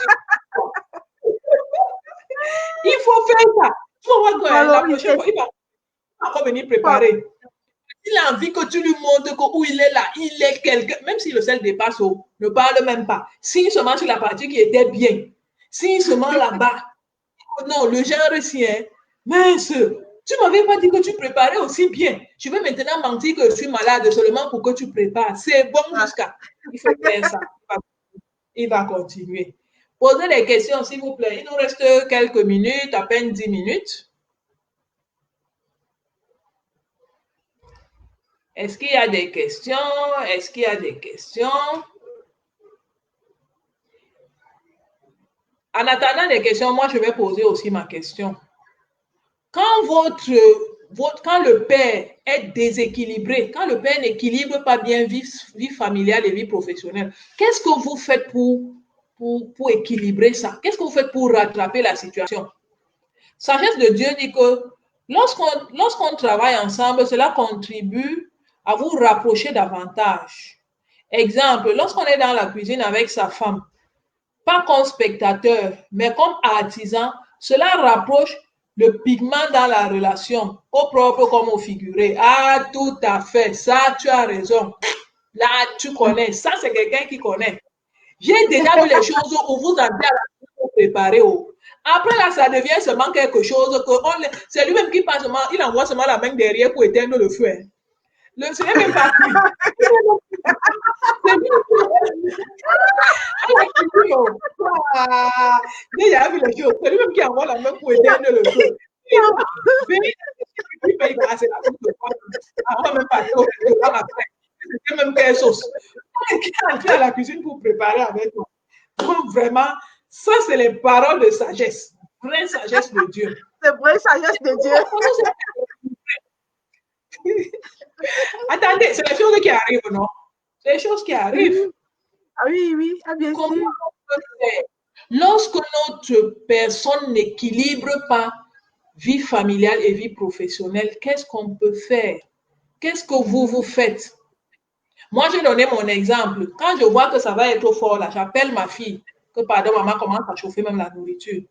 Speaker 2: Il faut faire ça. Tu vas voir quoi, la prochaine fois, il va encore venir préparer. Il a envie que tu lui montres où il est là, il est quelqu'un, même si le sel dépasse, ne parle même pas. S'il se met sur la partie qui était bien, s'il se met là-bas, non, le genre ici, hein, mince, tu ne m'avais pas dit que tu préparais aussi bien. Je vais maintenant mentir que je suis malade seulement pour que tu prépares. C'est bon jusqu'à. Il faut faire ça. Il va continuer. Posez les questions, s'il vous plaît. Il nous reste quelques minutes, à peine 10 minutes. Est-ce qu'il y a des questions? Est-ce qu'il y a des questions? En attendant les questions, moi, je vais poser aussi ma question. Quand quand le père est déséquilibré, quand le père n'équilibre pas bien vie familiale et vie professionnelle, qu'est-ce que vous faites pour équilibrer ça? Qu'est-ce que vous faites pour rattraper la situation? Sagesse de Dieu dit que lorsqu'on travaille ensemble, cela contribue à vous rapprocher davantage. Exemple, lorsqu'on est dans la cuisine avec sa femme, pas comme spectateur, mais comme artisan, cela rapproche le pigment dans la relation, au propre comme au figuré. Ah, tout à fait, ça, tu as raison. Là, tu connais. Ça, c'est quelqu'un qui connaît. J'ai déjà vu les choses où vous entrez à la préparer. Après, là, ça devient seulement quelque chose que c'est lui-même qui passe seulement, il envoie seulement la main derrière pour éteindre le feu. Ce n'est même pas cuit. C'est lui déjà vu les choses. C'est lui-même qui envoie la main pour éteindre le feu. C'est même quelle sauce. Qui est entré à la cuisine pour préparer avec toi. Donc, vraiment, ça, c'est les paroles de sagesse. Vraie sagesse de Dieu.
Speaker 3: C'est vraie sagesse de Dieu.
Speaker 2: Attendez, c'est les choses qui arrivent, non? C'est les choses qui arrivent.
Speaker 3: Ah oui, oui, ah bien sûr.
Speaker 2: Lorsque notre personne n'équilibre pas vie familiale et vie professionnelle, qu'est-ce qu'on peut faire? Qu'est-ce que vous faites? Moi, j'ai donné mon exemple. Quand je vois que ça va être trop fort, là, j'appelle ma fille, que pardon, maman commence à chauffer même la nourriture.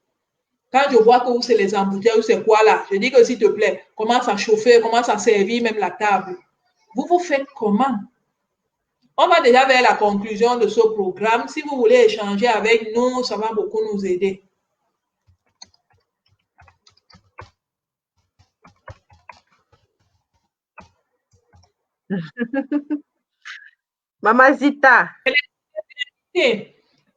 Speaker 2: Quand je vois que c'est les embouteillages ou c'est quoi là, je dis que s'il te plaît, commence à chauffer, commence à servir même la table. Vous faites comment? On va déjà vers la conclusion de ce programme. Si vous voulez échanger avec nous, ça va beaucoup nous aider.
Speaker 3: Maman Zita.
Speaker 2: C'est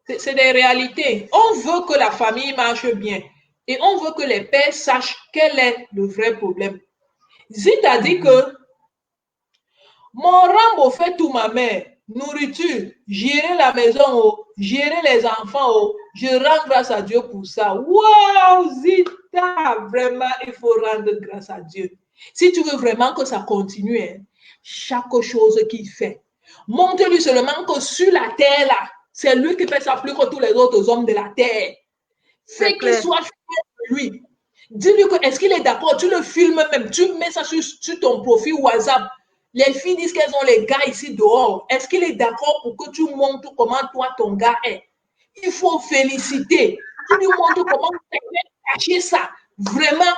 Speaker 2: des réalités. On veut que la famille marche bien et on veut que les pères sachent quel est le vrai problème. Zita dit que mon Rambo fait tout, ma mère. Nourriture, gérer la maison, gérer les enfants, je rends grâce à Dieu pour ça. Wow, Zita, vraiment, il faut rendre grâce à Dieu. Si tu veux vraiment que ça continue, hein, chaque chose qu'il fait, montre-lui seulement que sur la terre, là, c'est lui qui fait ça plus que tous les autres hommes de la terre. Fais qu'il soit fier de lui. Dis-lui que est-ce qu'il est d'accord, tu le filmes même, tu mets ça sur ton profil WhatsApp. Les filles disent qu'elles ont les gars ici dehors. Est-ce qu'il est d'accord pour que tu montres comment toi, ton gars est? Il faut féliciter. Tu lui montres comment tu as caché ça. Vraiment.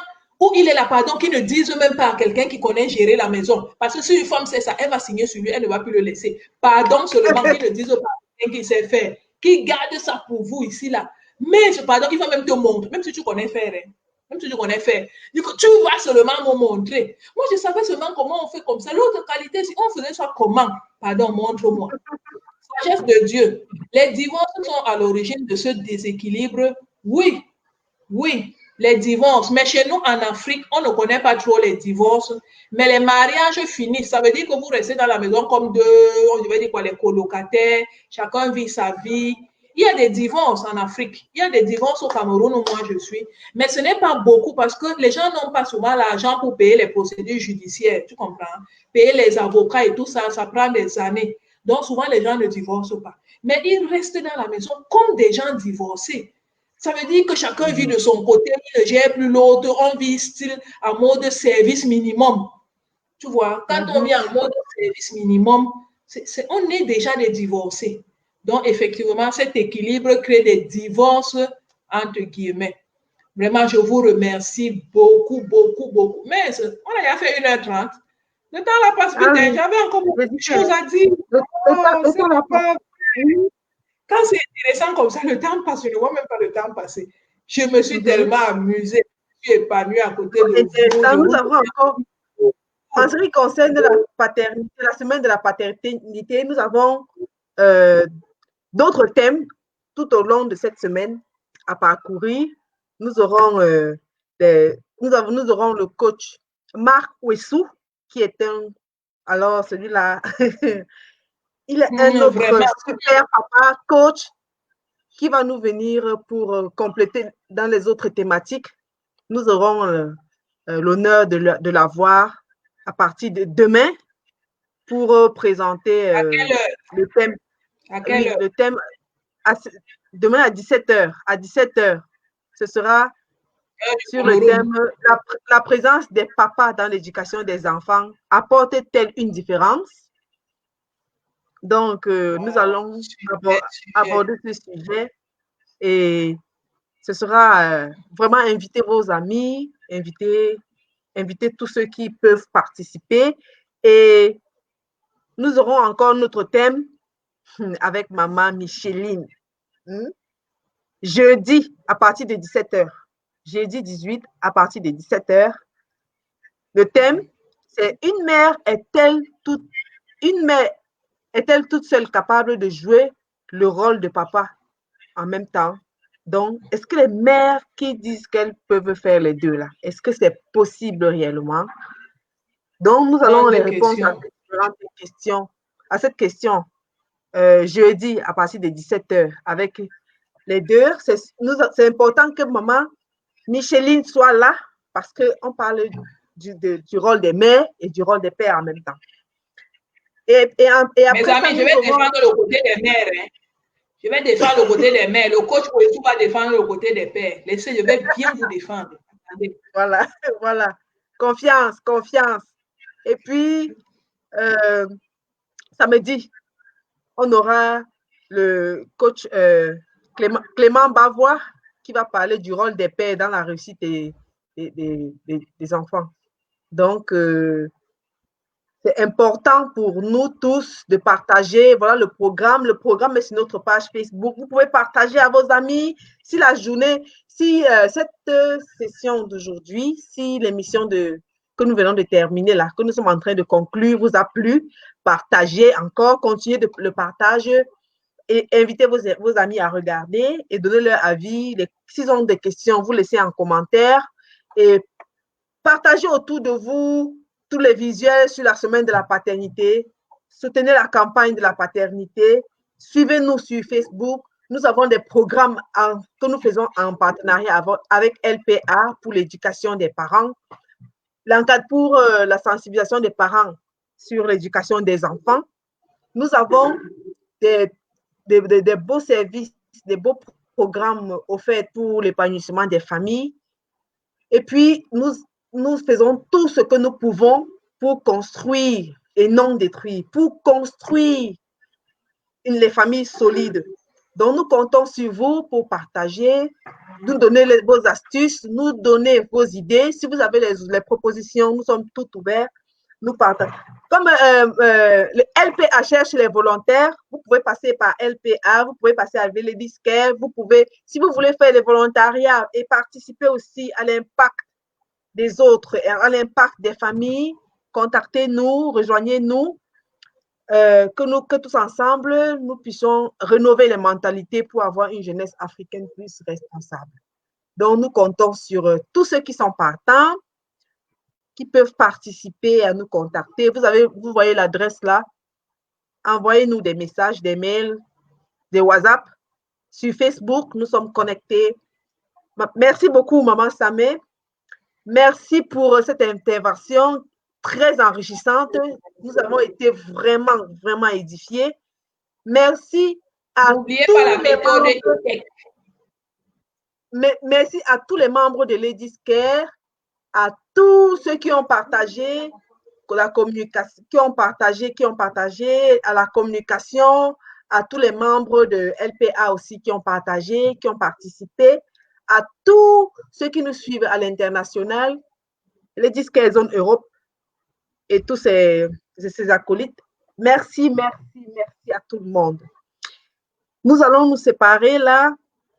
Speaker 2: où il est là, pardon, qui ne disent même pas à quelqu'un qui connaît gérer la maison. Parce que si une femme sait ça, elle va signer sur lui, elle ne va plus le laisser. Pardon seulement, qui ne disent pas à quelqu'un qui sait faire, qui garde ça pour vous ici, là. Mais ce pardon, il va même te montrer, même si tu connais faire, hein. Même si tu connais faire. Tu vas seulement me montrer. Moi, je savais seulement comment on fait comme ça. L'autre qualité, si on faisait ça comment? Pardon, montre-moi. Sagesse de Dieu. Les divorces sont à l'origine de ce déséquilibre. Oui, oui, les divorces. Mais chez nous, en Afrique, on ne connaît pas trop les divorces. Mais les mariages finissent. Ça veut dire que vous restez dans la maison comme deux, je vais dire quoi, les colocataires. Chacun vit sa vie. Il y a des divorces en Afrique. Il y a des divorces au Cameroun où moi je suis. Mais ce n'est pas beaucoup parce que les gens n'ont pas souvent l'argent pour payer les procédures judiciaires. Tu comprends? Payer les avocats et tout ça, ça prend des années. Donc souvent, les gens ne divorcent pas. Mais ils restent dans la maison comme des gens divorcés. Ça veut dire que chacun vit de son côté, il ne gère plus l'autre, on vit style en mode service minimum. Tu vois, quand on vit en mode service minimum, on est déjà des divorcés. Donc, effectivement, cet équilibre crée des divorces, entre guillemets. Vraiment, je vous remercie beaucoup, beaucoup, beaucoup. Mais on a déjà fait 1h30. Le temps l'a passe vite. J'avais encore beaucoup de choses à dire. Quand c'est intéressant comme ça, le temps passe. Je ne vois même pas le temps passer. Je me suis tellement amusée. Je suis épanouie à côté de vous.
Speaker 3: Nous avons encore, en ce qui concerne la paternité, la semaine de la paternité, nous avons d'autres thèmes tout au long de cette semaine à parcourir. Nous aurons, nous aurons le coach Marc Ouessou, qui est alors celui-là, il est un autre super papa coach qui va nous venir pour compléter dans les autres thématiques. Nous aurons l'honneur de l'avoir à partir de demain pour présenter le thème. Le thème demain à 17h. À 17h, ce sera sur le thème la présence des papas dans l'éducation des enfants apporte-t-elle une différence? Donc, nous allons aborder ce sujet et ce sera vraiment inviter vos amis, inviter tous ceux qui peuvent participer. Et nous aurons encore notre thème avec maman Micheline. Jeudi, à partir de 17h. Jeudi 18, à partir de 17h. Le thème, c'est une mère est-elle toute seule capable de jouer le rôle de papa en même temps? Donc, est-ce que les mères qui disent qu'elles peuvent faire les deux là, est-ce que c'est possible réellement? Donc, nous allons les répondre à cette question jeudi à partir de 17h avec les deux. C'est important que maman Micheline soit là parce qu'on parle du rôle des mères et du rôle des pères en même temps.
Speaker 2: Et après, mes amis, je vais défendre le côté des mères. Hein. Je vais défendre le côté des mères. Le coach Ouessou va défendre le côté des pères. Laissez, je vais bien vous défendre. Attendez.
Speaker 3: Voilà, voilà. Confiance, confiance. Et puis, samedi, on aura le coach Clément Bavois qui va parler du rôle des pères dans la réussite des enfants. Donc, c'est important pour nous tous de partager. Voilà le programme. Le programme est sur notre page Facebook. Vous pouvez partager à vos amis. Si la journée, si cette session d'aujourd'hui, si l'émission que nous venons de terminer là, que nous sommes en train de conclure, vous a plu, partagez encore, continuez de le partager et invitez vos amis à regarder et donner leur avis. S'ils ont des questions, vous laissez en commentaire et partagez autour de vous tous les visuels sur la semaine de la paternité. Soutenez la campagne de la paternité. Suivez-nous sur Facebook. Nous avons des programmes que nous faisons en partenariat avec LPA pour l'éducation des parents, l'encadre pour la sensibilisation des parents sur l'éducation des enfants. Nous avons des beaux services, des beaux programmes offerts pour l'épanouissement des familles. Et puis, nous faisons tout ce que nous pouvons pour construire et non détruire, pour construire les familles solides. Donc, nous comptons sur vous pour partager, nous donner vos astuces, nous donner vos idées. Si vous avez les propositions, nous sommes tout ouverts. Nous partageons. Comme le LPA cherche les volontaires, vous pouvez passer par LPA, vous pouvez passer avec les disquaires, vous pouvez, si vous voulez faire des volontariats et participer aussi à l'impact des autres et à l'impact des familles, contactez-nous, rejoignez-nous, que tous ensemble, nous puissions rénover les mentalités pour avoir une jeunesse africaine plus responsable. Donc, nous comptons sur tous ceux qui sont partants, qui peuvent participer à nous contacter. Vous voyez l'adresse là. Envoyez-nous des messages, des mails, des WhatsApp. Sur Facebook, nous sommes connectés. Merci beaucoup, Maman Samé. Merci pour cette intervention très enrichissante. Nous avons été vraiment, vraiment édifiés. Merci à merci à tous les membres de Ladies Care, à tous ceux qui ont partagé la communication, qui ont partagé à la communication, à tous les membres de LPA aussi qui ont partagé, qui ont participé, à tous ceux qui nous suivent à l'international, Ladies Care Zone Europe et tous ces acolytes. Merci, merci, merci à tout le monde. Nous allons nous séparer là.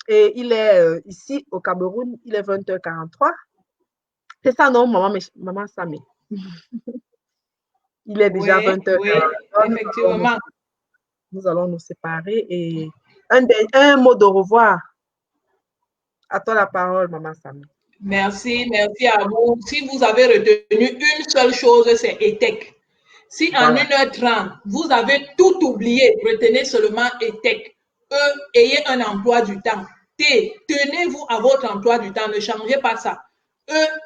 Speaker 3: Et il est ici au Cameroun, il est 20h43. C'est ça, non, Maman Samé? Il est déjà 20h43.
Speaker 2: Oui, effectivement.
Speaker 3: Nous allons nous séparer et un mot de revoir. À toi la parole, Maman Samé.
Speaker 2: Merci, merci à vous. Si vous avez retenu une seule chose, c'est ETEC. Si en 1h30, vous avez tout oublié, retenez seulement ETEC. Ayez un emploi du temps. Tenez-vous à votre emploi du temps, ne changez pas ça.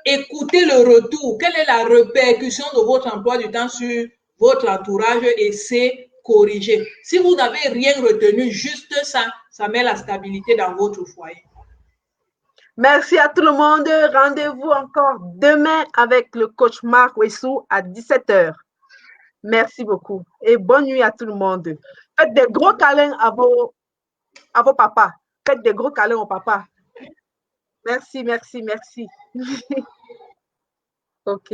Speaker 2: Écoutez le retour. Quelle est la répercussion de votre emploi du temps sur votre entourage et c'est corriger. Si vous n'avez rien retenu, juste ça, ça met la stabilité dans votre foyer.
Speaker 3: Merci à tout le monde. Rendez-vous encore demain avec le coach Marc Wessou à 17h. Merci beaucoup et bonne nuit à tout le monde. Faites des gros câlins à vos papas. Faites des gros câlins aux papas. Merci, merci, merci. OK.